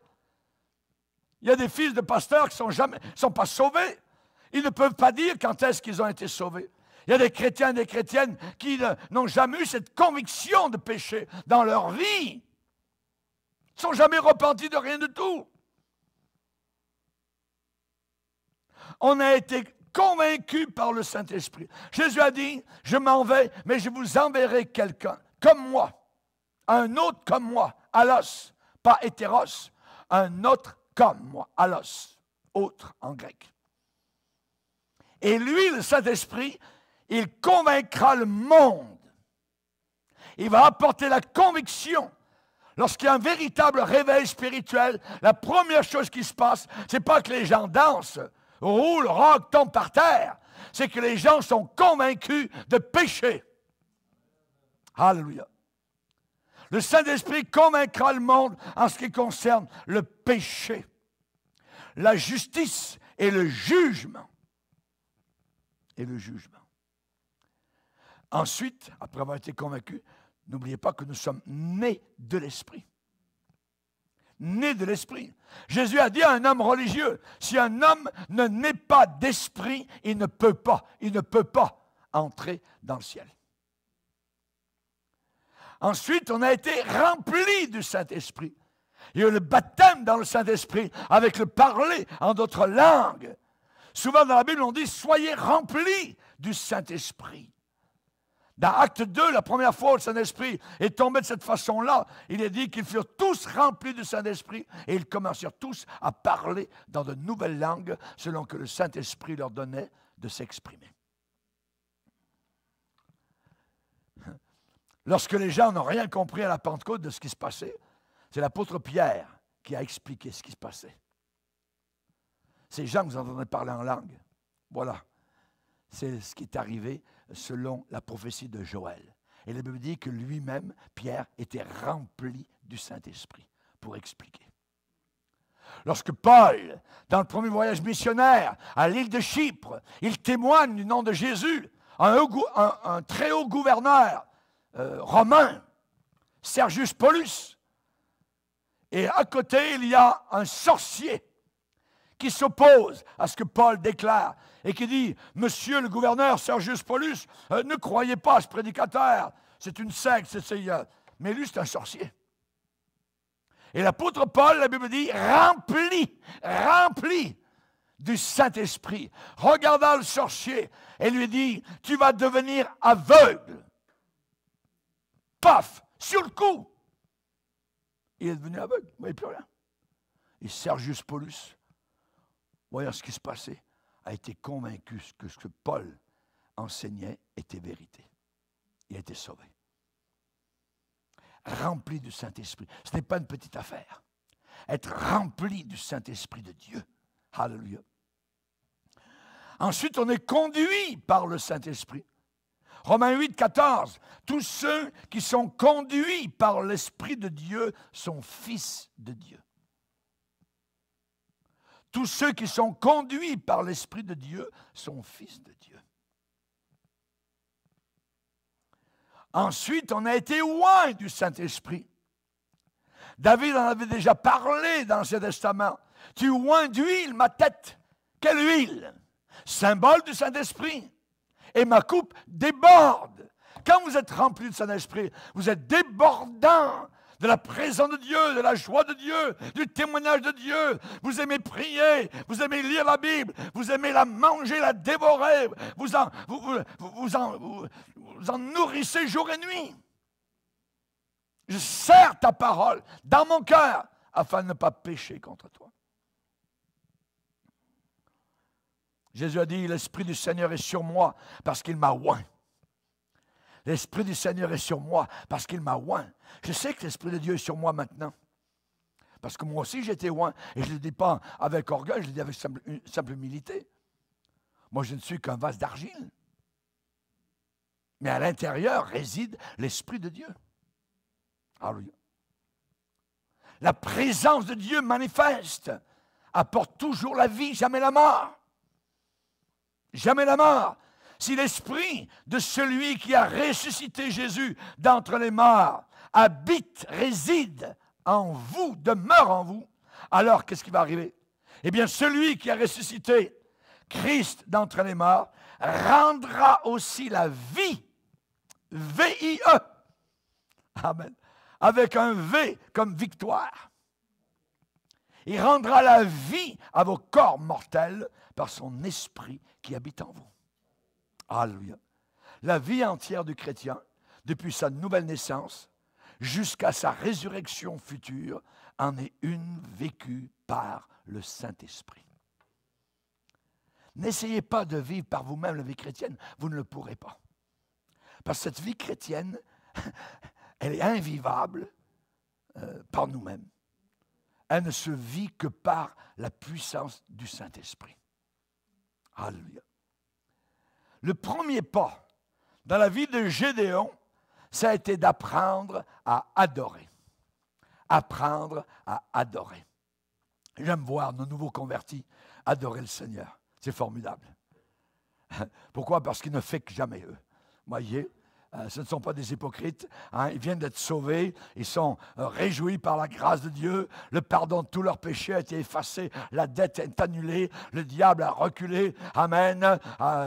Il y a des fils de pasteurs qui ne sont pas sauvés. Ils ne peuvent pas dire quand est-ce qu'ils ont été sauvés. Il y a des chrétiens et des chrétiennes qui n'ont jamais eu cette conviction de péché dans leur vie. Ils ne sont jamais repentis de rien du tout. On a été convaincus par le Saint-Esprit. Jésus a dit, je m'en vais, mais je vous enverrai quelqu'un comme moi, un autre comme moi, allos, pas hétéros, un autre comme moi, allos, autre en grec. Et lui, le Saint-Esprit, il convaincra le monde. Il va apporter la conviction. Lorsqu'il y a un véritable réveil spirituel, la première chose qui se passe, ce n'est pas que les gens dansent, roulent, roquent, tombent par terre. C'est que les gens sont convaincus de péché. Alléluia. Le Saint-Esprit convaincra le monde en ce qui concerne le péché, la justice et le jugement. Et le jugement. Ensuite, après avoir été convaincus, n'oubliez pas que nous sommes nés de l'Esprit. Nés de l'Esprit. Jésus a dit à un homme religieux, si un homme ne naît pas d'Esprit, il ne peut pas entrer dans le ciel. Ensuite, on a été remplis du Saint-Esprit. Il y a eu le baptême dans le Saint-Esprit avec le parler en d'autres langues. Souvent dans la Bible, on dit, soyez remplis du Saint-Esprit. Dans Acte 2, la première fois où le Saint-Esprit est tombé de cette façon-là, il est dit qu'ils furent tous remplis du Saint-Esprit et ils commencèrent tous à parler dans de nouvelles langues selon que le Saint-Esprit leur donnait de s'exprimer. Lorsque les gens n'ont rien compris à la Pentecôte de ce qui se passait, c'est l'apôtre Pierre qui a expliqué ce qui se passait. Ces gens que vous entendez parler en langue, voilà, c'est ce qui est arrivé selon la prophétie de Joël. Et la Bible dit que lui-même, Pierre, était rempli du Saint-Esprit pour expliquer. Lorsque Paul, dans le premier voyage missionnaire à l'île de Chypre, il témoigne du nom de Jésus, un très haut gouverneur romain, Sergius Paulus, et à côté, il y a un sorcier qui s'oppose à ce que Paul déclare et qui dit, « Monsieur le gouverneur Sergius Paulus, ne croyez pas à ce prédicateur, c'est une secte, mais lui c'est un sorcier. » Et l'apôtre Paul, la Bible dit, rempli du Saint-Esprit, regarda le sorcier et lui dit, « Tu vas devenir aveugle. » Paf, sur le coup, il est devenu aveugle, il ne voyait plus rien. Et Sergius Paulus, voyant ce qui se passait, a été convaincu que ce que Paul enseignait était vérité. Il a été sauvé. Rempli du Saint-Esprit. Ce n'est pas une petite affaire. Être rempli du Saint-Esprit de Dieu. Alléluia. Ensuite, on est conduit par le Saint-Esprit. Romains 8, 14. Tous ceux qui sont conduits par l'Esprit de Dieu sont fils de Dieu. Tous ceux qui sont conduits par l'Esprit de Dieu sont fils de Dieu. Ensuite, on a été loin du Saint-Esprit. David en avait déjà parlé dans l'Ancien Testament. Tu oins d'huile ma tête. Quelle huile? Symbole du Saint-Esprit. et ma coupe déborde. Quand vous êtes rempli de Saint-Esprit, vous êtes débordant de la présence de Dieu, de la joie de Dieu, du témoignage de Dieu. Vous aimez prier, vous aimez lire la Bible, vous aimez la manger, la dévorer, vous en nourrissez jour et nuit. Je serre ta parole dans mon cœur afin de ne pas pécher contre toi. Jésus a dit, l'Esprit du Seigneur est sur moi parce qu'il m'a oint. L'Esprit du Seigneur est sur moi parce qu'il m'a oint. Je sais que l'Esprit de Dieu est sur moi maintenant. Parce que moi aussi j'ai été oint. Et je ne le dis pas avec orgueil, je le dis avec simple humilité. Moi je ne suis qu'un vase d'argile. Mais à l'intérieur réside l'Esprit de Dieu. Alléluia. La présence de Dieu manifeste apporte toujours la vie, jamais la mort. Jamais la mort. Si l'esprit de celui qui a ressuscité Jésus d'entre les morts habite, réside en vous, demeure en vous, alors qu'est-ce qui va arriver? Eh bien, celui qui a ressuscité Christ d'entre les morts rendra aussi la vie, V-I-E, amen, avec un V comme victoire. Il rendra la vie à vos corps mortels par son esprit qui habite en vous. Alléluia. La vie entière du chrétien, depuis sa nouvelle naissance jusqu'à sa résurrection future, en est une vécue par le Saint-Esprit. N'essayez pas de vivre par vous-même la vie chrétienne, vous ne le pourrez pas. Parce que cette vie chrétienne, elle est invivable par nous-mêmes. Elle ne se vit que par la puissance du Saint-Esprit. Alléluia. Le premier pas dans la vie de Gédéon, ça a été d'apprendre à adorer. Apprendre à adorer. J'aime voir nos nouveaux convertis adorer le Seigneur. C'est formidable. Pourquoi? Parce qu'il ne fait que jamais eux. Voyez, ce ne sont pas des hypocrites. Hein, ils viennent d'être sauvés. Ils sont réjouis par la grâce de Dieu. Le pardon de tous leurs péchés a été effacé. La dette est annulée. Le diable a reculé. Amen.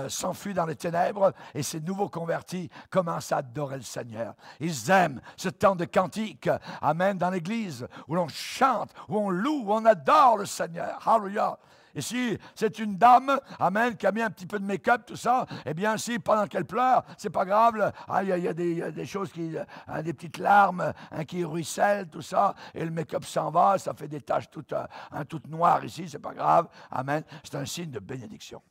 S'enfuit dans les ténèbres. Et ces nouveaux convertis commencent à adorer le Seigneur. Ils aiment ce temps de cantique. Amen. Dans l'église où l'on chante, où on loue, où on adore le Seigneur. Alléluia. Et si c'est une dame, amen, qui a mis un petit peu de make-up, tout ça, eh bien, si pendant qu'elle pleure, c'est pas grave, il y a des choses qui, des petites larmes qui ruissellent, tout ça, et le make-up s'en va, ça fait des taches toutes noires ici, c'est pas grave, amen, c'est un signe de bénédiction.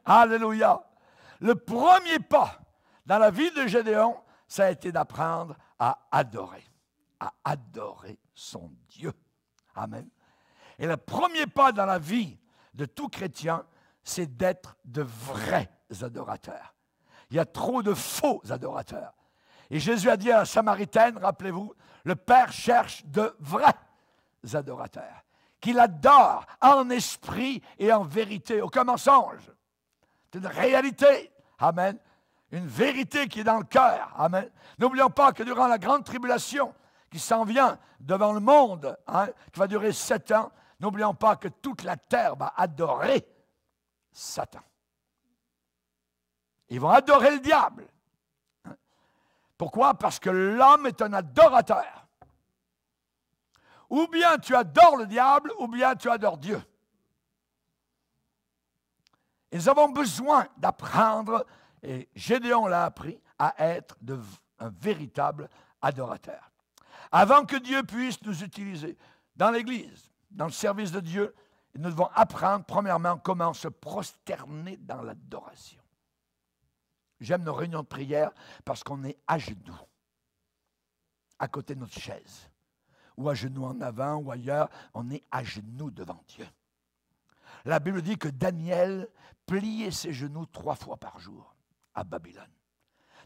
Alléluia. Le premier pas dans la vie de Gédéon, ça a été d'apprendre à adorer son Dieu. Amen. Et le premier pas dans la vie de tout chrétien, c'est d'être de vrais adorateurs. Il y a trop de faux adorateurs. Et Jésus a dit à la Samaritaine, rappelez-vous, le Père cherche de vrais adorateurs, qu'il adore en esprit et en vérité, aucun mensonge. C'est une réalité. Amen. Une vérité qui est dans le cœur. Amen. N'oublions pas que durant la grande tribulation, qui s'en vient devant le monde, hein, qui va durer 7 ans, n'oublions pas que toute la terre va adorer Satan. Ils vont adorer le diable. Pourquoi? Parce que l'homme est un adorateur. Ou bien tu adores le diable, ou bien tu adores Dieu. Et nous avons besoin d'apprendre, et Gédéon l'a appris, à être un véritable adorateur. Avant que Dieu puisse nous utiliser dans l'Église, dans le service de Dieu, nous devons apprendre, premièrement, comment se prosterner dans l'adoration. J'aime nos réunions de prière parce qu'on est à genoux, à côté de notre chaise, ou à genoux en avant, ou ailleurs, on est à genoux devant Dieu. La Bible dit que Daniel pliait ses genoux 3 fois par jour à Babylone.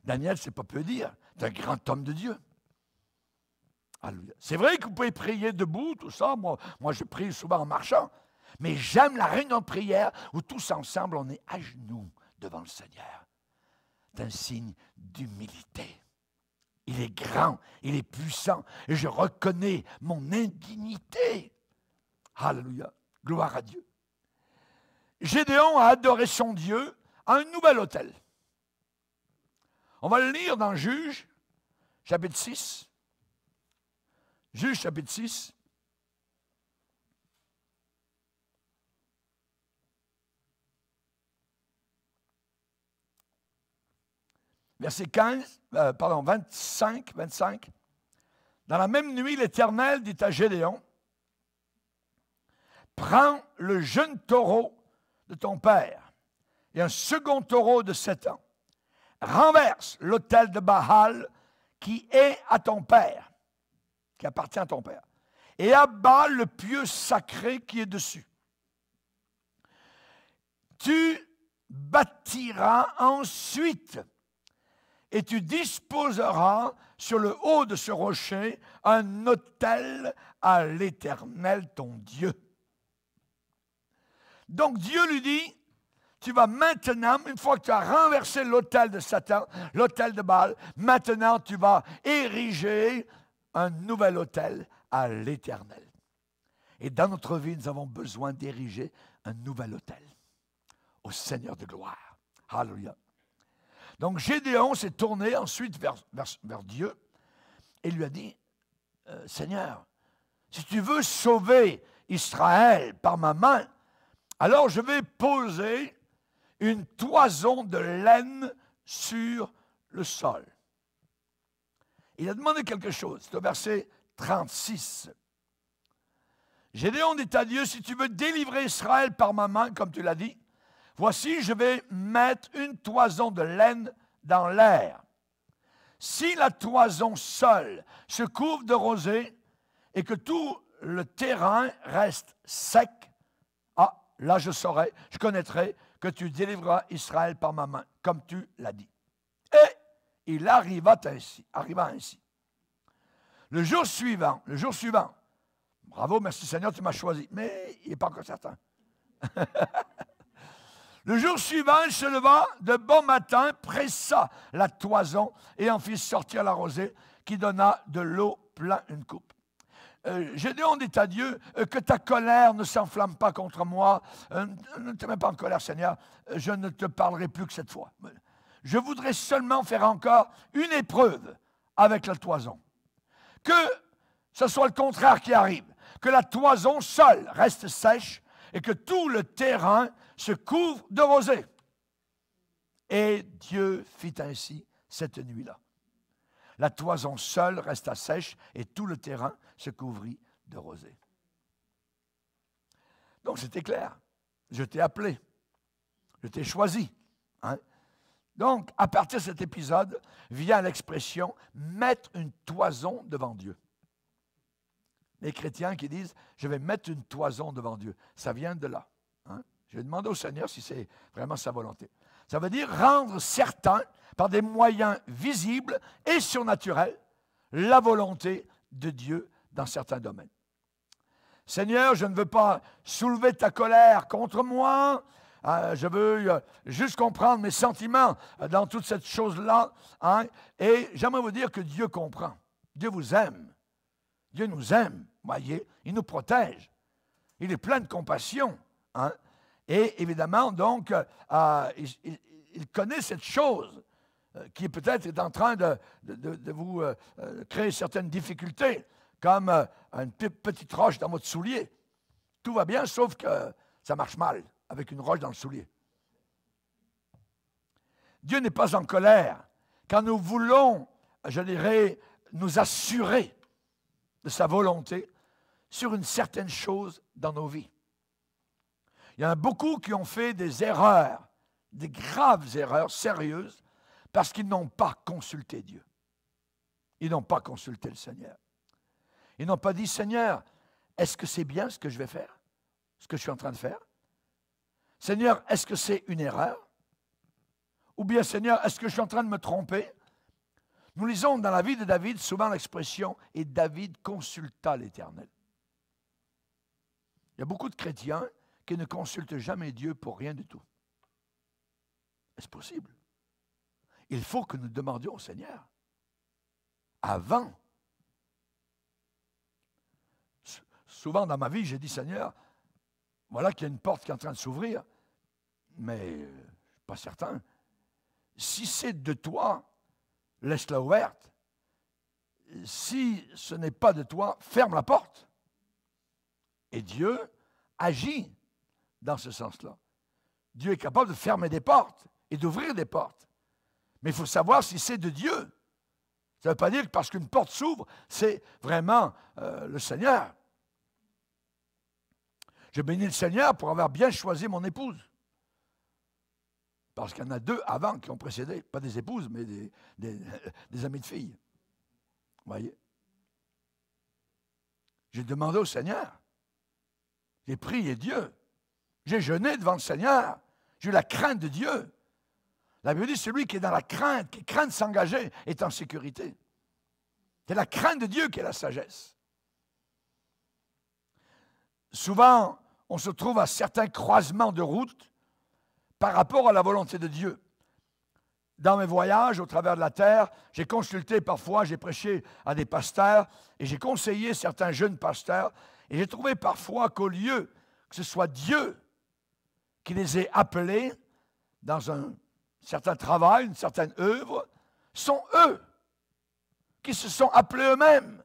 Daniel, c'est pas peu dire, c'est un grand homme de Dieu. C'est vrai que vous pouvez prier debout, tout ça. Moi, je prie souvent en marchant. Mais j'aime la réunion de prière où tous ensemble, on est à genoux devant le Seigneur. C'est un signe d'humilité. Il est grand, il est puissant, et je reconnais mon indignité. Alléluia. Gloire à Dieu. Gédéon a adoré son Dieu à un nouvel autel. On va le lire dans Juges, chapitre 6. Juges, chapitre 6. Verset 25. Dans la même nuit, l'Éternel dit à Gédéon, prends le jeune taureau de ton père et un second taureau de 7 ans. Renverse l'autel de Baal qui est à ton père, qui appartient à ton père, et abat le pieu sacré qui est dessus. Tu bâtiras ensuite et tu disposeras sur le haut de ce rocher un autel à l'Éternel ton Dieu. Donc Dieu lui dit, tu vas maintenant, une fois que tu as renversé l'autel de Satan, l'autel de Baal, maintenant tu vas ériger un nouvel autel à l'Éternel. Et dans notre vie, nous avons besoin d'ériger un nouvel autel au Seigneur de gloire. Alléluia. Donc Gédéon s'est tourné ensuite vers Dieu et lui a dit, Seigneur, si tu veux sauver Israël par ma main, alors je vais poser une toison de laine sur le sol. Il a demandé quelque chose, c'est au verset 36. Gédéon dit à Dieu, si tu veux délivrer Israël par ma main, comme tu l'as dit, voici, je vais mettre une toison de laine dans l'air. Si la toison seule se couvre de rosée et que tout le terrain reste sec, là je saurai, je connaîtrai que tu délivreras Israël par ma main, comme tu l'as dit. Et il arriva ainsi. Le jour suivant, bravo, merci Seigneur, tu m'as choisi, mais il n'est pas encore certain. Le jour suivant, il se leva de bon matin, pressa la toison et en fit sortir la rosée qui donna de l'eau plein une coupe. Gédéon dit à Dieu, que ta colère ne s'enflamme pas contre moi. Ne te mets pas en colère, Seigneur. Je ne te parlerai plus que cette fois. Je voudrais seulement faire encore une épreuve avec la toison. Que ce soit le contraire qui arrive. Que la toison seule reste sèche et que tout le terrain se couvre de rosée. Et Dieu fit ainsi cette nuit-là. La toison seule resta sèche et tout le terrain se couvrit de rosée. Donc c'était clair. Je t'ai appelé. Je t'ai choisi. Hein? Donc, à partir de cet épisode, vient l'expression « mettre une toison devant Dieu ». Les chrétiens qui disent « je vais mettre une toison devant Dieu », ça vient de là. Hein? Je vais demander au Seigneur si c'est vraiment sa volonté. Ça veut dire rendre certain, par des moyens visibles et surnaturels, la volonté de Dieu dans certains domaines. Seigneur, je ne veux pas soulever ta colère contre moi. Je veux juste comprendre mes sentiments dans toute cette chose-là. Hein, et j'aimerais vous dire que Dieu comprend. Dieu vous aime. Dieu nous aime. Voyez, il nous protège. Il est plein de compassion. Hein, et évidemment, donc, il connaît cette chose qui peut-être est en train de vous créer certaines difficultés, comme une petite roche dans votre soulier. Tout va bien, sauf que ça marche mal avec une roche dans le soulier. Dieu n'est pas en colère quand nous voulons, je dirais, nous assurer de sa volonté sur une certaine chose dans nos vies. Il y en a beaucoup qui ont fait des erreurs, des graves erreurs sérieuses, parce qu'ils n'ont pas consulté Dieu. Ils n'ont pas consulté le Seigneur. Ils n'ont pas dit, Seigneur, est-ce que c'est bien ce que je vais faire? Ce que je suis en train de faire? Seigneur, est-ce que c'est une erreur? Ou bien, Seigneur, est-ce que je suis en train de me tromper? Nous lisons dans la vie de David souvent l'expression « et David consulta l'Éternel ». Il y a beaucoup de chrétiens qui ne consultent jamais Dieu pour rien du tout. Est-ce possible? Il faut que nous demandions au Seigneur avant. Souvent dans ma vie, j'ai dit, Seigneur, voilà qu'il y a une porte qui est en train de s'ouvrir. mais pas certain. Si c'est de toi, laisse-la ouverte. Si ce n'est pas de toi, ferme la porte. Et Dieu agit dans ce sens-là. Dieu est capable de fermer des portes et d'ouvrir des portes. Mais il faut savoir si c'est de Dieu. Ça ne veut pas dire que parce qu'une porte s'ouvre, c'est vraiment le Seigneur. Je bénis le Seigneur pour avoir bien choisi mon épouse. Parce qu'il y en a deux avant qui ont précédé. Pas des épouses, mais des amis de filles. Vous voyez? J'ai demandé au Seigneur. J'ai prié Dieu. J'ai jeûné devant le Seigneur. J'ai eu la crainte de Dieu. La Bible dit, celui qui est dans la crainte, qui craint de s'engager, est en sécurité. C'est la crainte de Dieu qui est la sagesse. Souvent, on se trouve à certains croisements de route par rapport à la volonté de Dieu. Dans mes voyages au travers de la terre, j'ai consulté parfois, j'ai prêché à des pasteurs et j'ai conseillé certains jeunes pasteurs et j'ai trouvé parfois qu'au lieu que ce soit Dieu qui les ait appelés dans un certain travail, une certaine œuvre, sont eux qui se sont appelés eux-mêmes.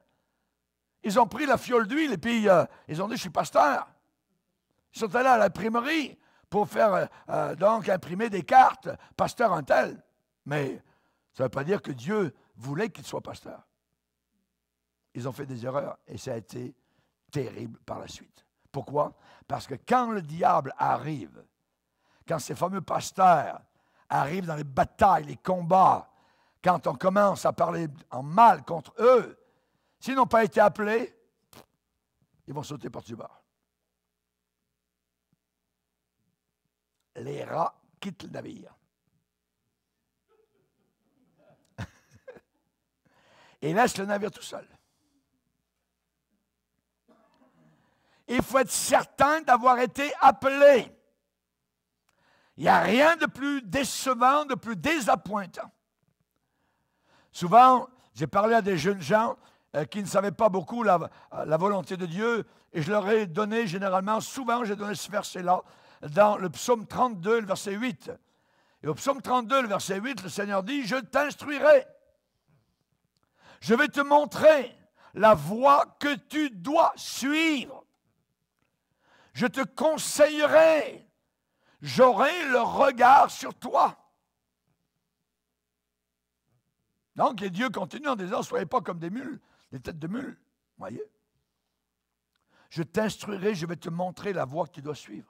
Ils ont pris la fiole d'huile et puis ils ont dit, je suis pasteur. Ils sont allés à l'imprimerie pour faire donc imprimer des cartes, pasteur un tel. Mais ça ne veut pas dire que Dieu voulait qu'ils soient pasteurs. Ils ont fait des erreurs et ça a été terrible par la suite. Pourquoi? Parce que quand le diable arrive, quand ces fameux pasteurs arrivent dans les batailles, les combats, quand on commence à parler en mal contre eux, s'ils n'ont pas été appelés, ils vont sauter par-dessus bord. Les rats quittent le navire. Et laissent le navire tout seul. Il faut être certain d'avoir été appelé. Il n'y a rien de plus décevant, de plus désappointant. Souvent, j'ai parlé à des jeunes gens qui ne savaient pas beaucoup la volonté de Dieu et je leur ai donné généralement, souvent j'ai donné ce verset-là, dans le psaume 32, le verset 8. Et au psaume 32, le verset 8, le Seigneur dit, « Je t'instruirai. Je vais te montrer la voie que tu dois suivre. Je te conseillerai. J'aurai le regard sur toi. » Donc, et Dieu continue en disant, « Soyez pas comme des mules, des têtes de mules. » Voyez? Je t'instruirai, je vais te montrer la voie que tu dois suivre.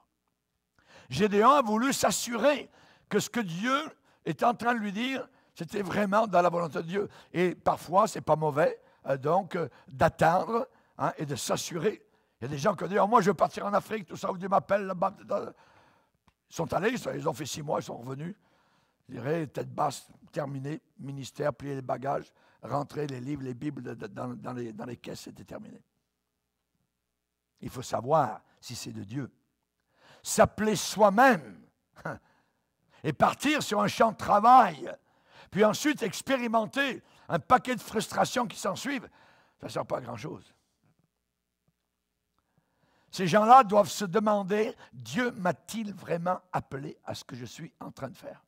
Gédéon a voulu s'assurer que ce que Dieu est en train de lui dire, c'était vraiment dans la volonté de Dieu. Et parfois, ce n'est pas mauvais, d'attendre et de s'assurer. Il y a des gens qui disent, oh, moi je veux partir en Afrique, tout ça, où Dieu m'appelle là-bas. Ils sont allés, ils ont fait 6 mois, ils sont revenus. Je dirais, tête basse, terminé, ministère, plier les bagages, rentrer les livres, les Bibles dans les caisses, c'était terminé. Il faut savoir si c'est de Dieu. S'appeler soi-même et partir sur un champ de travail, puis ensuite expérimenter un paquet de frustrations qui s'en suivent, ça ne sert pas à grand-chose. Ces gens-là doivent se demander, Dieu m'a-t-il vraiment appelé à ce que je suis en train de faire?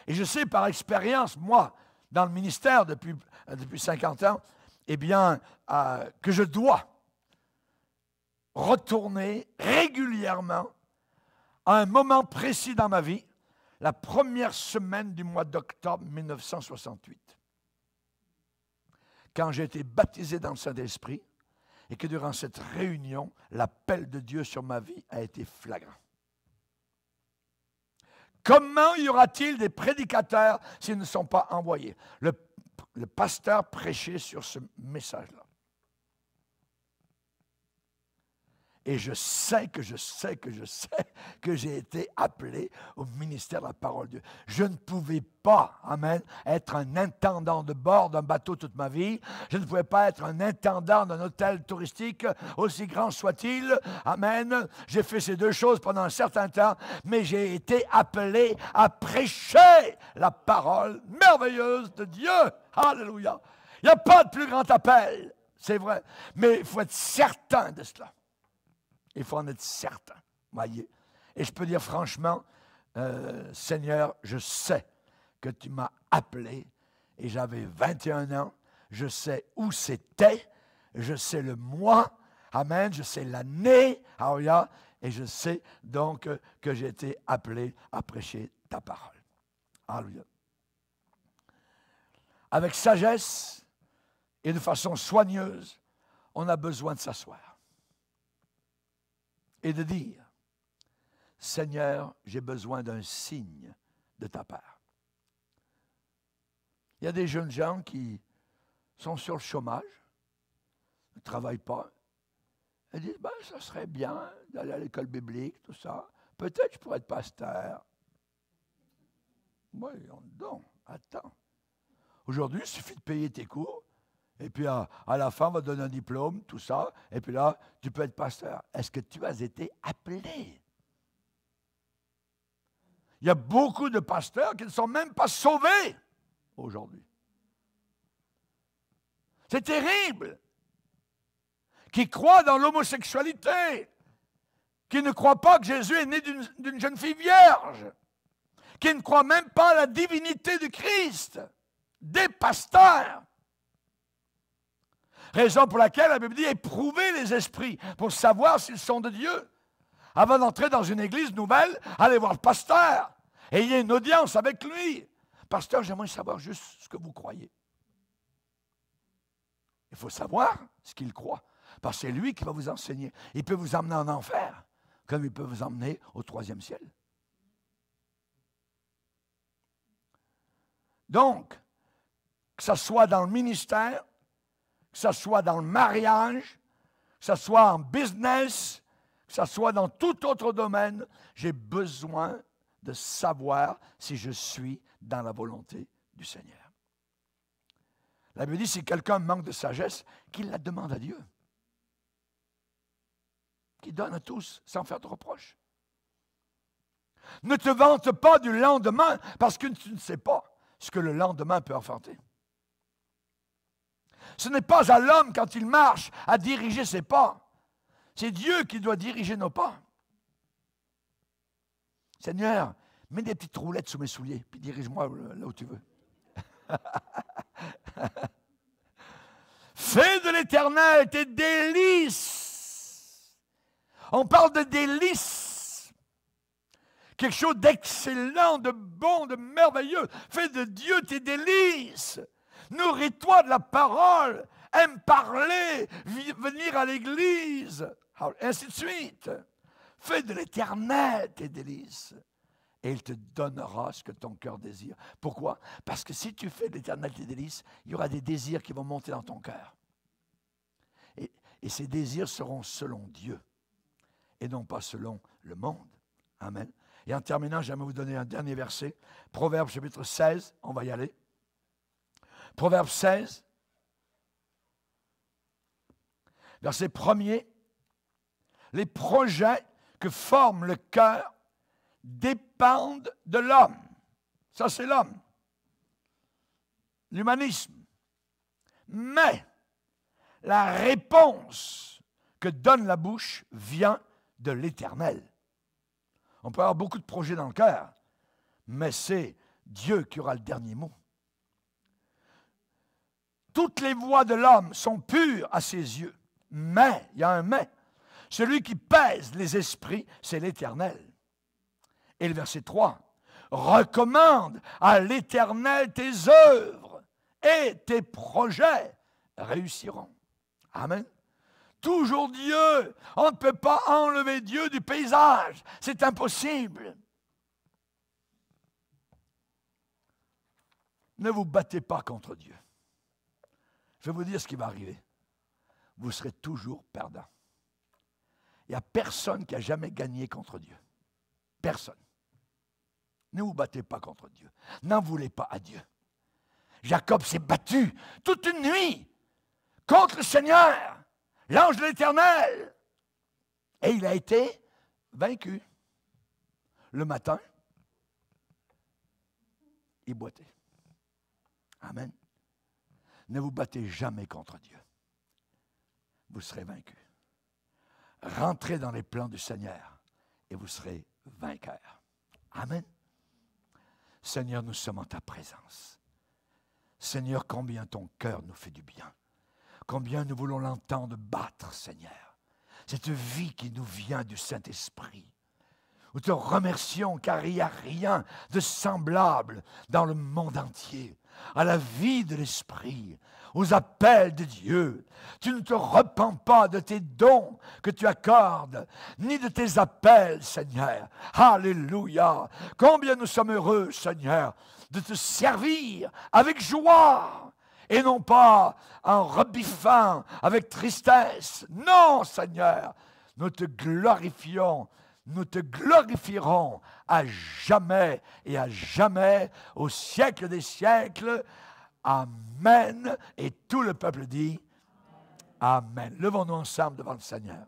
Et je sais par expérience, moi, dans le ministère depuis 50 ans, eh bien, que je dois retourner régulièrement à un moment précis dans ma vie, la première semaine du mois d'octobre 1968, quand j'ai été baptisé dans le Saint-Esprit et que durant cette réunion, l'appel de Dieu sur ma vie a été flagrant. Comment y aura-t-il des prédicateurs s'ils ne sont pas envoyés? Le pasteur prêchait sur ce message-là. Et je sais que j'ai été appelé au ministère de la parole de Dieu. Je ne pouvais pas, amen, être un intendant de bord d'un bateau toute ma vie. Je ne pouvais pas être un intendant d'un hôtel touristique, aussi grand soit-il. Amen. J'ai fait ces deux choses pendant un certain temps, mais j'ai été appelé à prêcher la parole merveilleuse de Dieu. Alléluia. Il n'y a pas de plus grand appel, c'est vrai. Mais il faut être certain de cela. Il faut en être certain. Voyez, Et je peux dire franchement, Seigneur, je sais que tu m'as appelé et j'avais 21 ans. Je sais où c'était, je sais le mois, amen, je sais l'année, alléluia, et je sais donc que j'ai été appelé à prêcher ta parole. Alléluia. Avec sagesse et de façon soigneuse, on a besoin de s'asseoir et de dire, Seigneur, j'ai besoin d'un signe de ta part. Il y a des jeunes gens qui sont sur le chômage, ne travaillent pas, et disent, ben, ça serait bien d'aller à l'école biblique, tout ça. Peut-être je pourrais être pasteur. Oui, donc, attends. Aujourd'hui, il suffit de payer tes cours, et puis à la fin, on va te donner un diplôme, tout ça, et puis là, tu peux être pasteur. Est-ce que tu as été appelé? Il y a beaucoup de pasteurs qui ne sont même pas sauvés aujourd'hui. C'est terrible. Qui croient dans l'homosexualité, qui ne croient pas que Jésus est né d'une jeune fille vierge, qui ne croient même pas à la divinité du Christ, des pasteurs. Raison pour laquelle la Bible dit éprouvez les esprits pour savoir s'ils sont de Dieu. Avant d'entrer dans une église nouvelle, allez voir le pasteur. Ayez une audience avec lui. Pasteur, j'aimerais savoir juste ce que vous croyez. Il faut savoir ce qu'il croit. Parce que c'est lui qui va vous enseigner. Il peut vous emmener en enfer, comme il peut vous emmener au 3e ciel. Donc, que ce soit dans le ministère, que ce soit dans le mariage, que ce soit en business, que ce soit dans tout autre domaine, j'ai besoin de savoir si je suis dans la volonté du Seigneur. La Bible dit, si quelqu'un manque de sagesse, qu'il la demande à Dieu. Qu'il donne à tous, sans faire de reproches. Ne te vante pas du lendemain, parce que tu ne sais pas ce que le lendemain peut enfanter. Ce n'est pas à l'homme, quand il marche, à diriger ses pas. C'est Dieu qui doit diriger nos pas. Seigneur, mets des petites roulettes sous mes souliers, puis dirige-moi là où tu veux. Fais de l'Éternel tes délices. On parle de délices. Quelque chose d'excellent, de bon, de merveilleux. Fais de Dieu tes délices. Nourris-toi de la parole. Aime parler, venir à l'église. Ainsi de suite. Fais de l'Éternel tes délices. Et il te donnera ce que ton cœur désire. Pourquoi? Parce que si tu fais de l'Éternel tes délices, il y aura des désirs qui vont monter dans ton cœur. Et ces désirs seront selon Dieu et non pas selon le monde. Amen. Et en terminant, j'aimerais vous donner un dernier verset. Proverbe chapitre 16, on va y aller. Proverbe 16, verset 1er. Les projets que forme le cœur dépendent de l'homme. Ça, c'est l'homme. L'humanisme. Mais la réponse que donne la bouche vient de l'Éternel. On peut avoir beaucoup de projets dans le cœur, mais c'est Dieu qui aura le dernier mot. Toutes les voies de l'homme sont pures à ses yeux, mais, il y a un mais, celui qui pèse les esprits, c'est l'Éternel. Et le verset 3, recommande à l'Éternel tes œuvres et tes projets réussiront. Amen. Toujours Dieu. On ne peut pas enlever Dieu du paysage. C'est impossible. Ne vous battez pas contre Dieu. Je vais vous dire ce qui va arriver. Vous serez toujours perdant. Il n'y a personne qui a jamais gagné contre Dieu. Personne. Ne vous battez pas contre Dieu. N'en voulez pas à Dieu. Jacob s'est battu toute une nuit contre le Seigneur, l'ange de l'Éternel. Et il a été vaincu. Le matin, il boitait. Amen. Ne vous battez jamais contre Dieu. Vous serez vaincu. Rentrez dans les plans du Seigneur et vous serez vainqueur. Amen. Seigneur, nous sommes en ta présence. Seigneur, combien ton cœur nous fait du bien. Combien nous voulons l'entendre battre, Seigneur. Cette vie qui nous vient du Saint-Esprit. Nous te remercions car il n'y a rien de semblable dans le monde entier à la vie de l'Esprit, aux appels de Dieu. Tu ne te repens pas de tes dons que tu accordes, ni de tes appels, Seigneur. Alléluia! Combien nous sommes heureux, Seigneur, de te servir avec joie et non pas en rebiffant avec tristesse. Non, Seigneur, nous te glorifions. Nous te glorifierons à jamais et à jamais, au siècle des siècles. Amen. Et tout le peuple dit Amen. Levons-nous ensemble devant le Seigneur.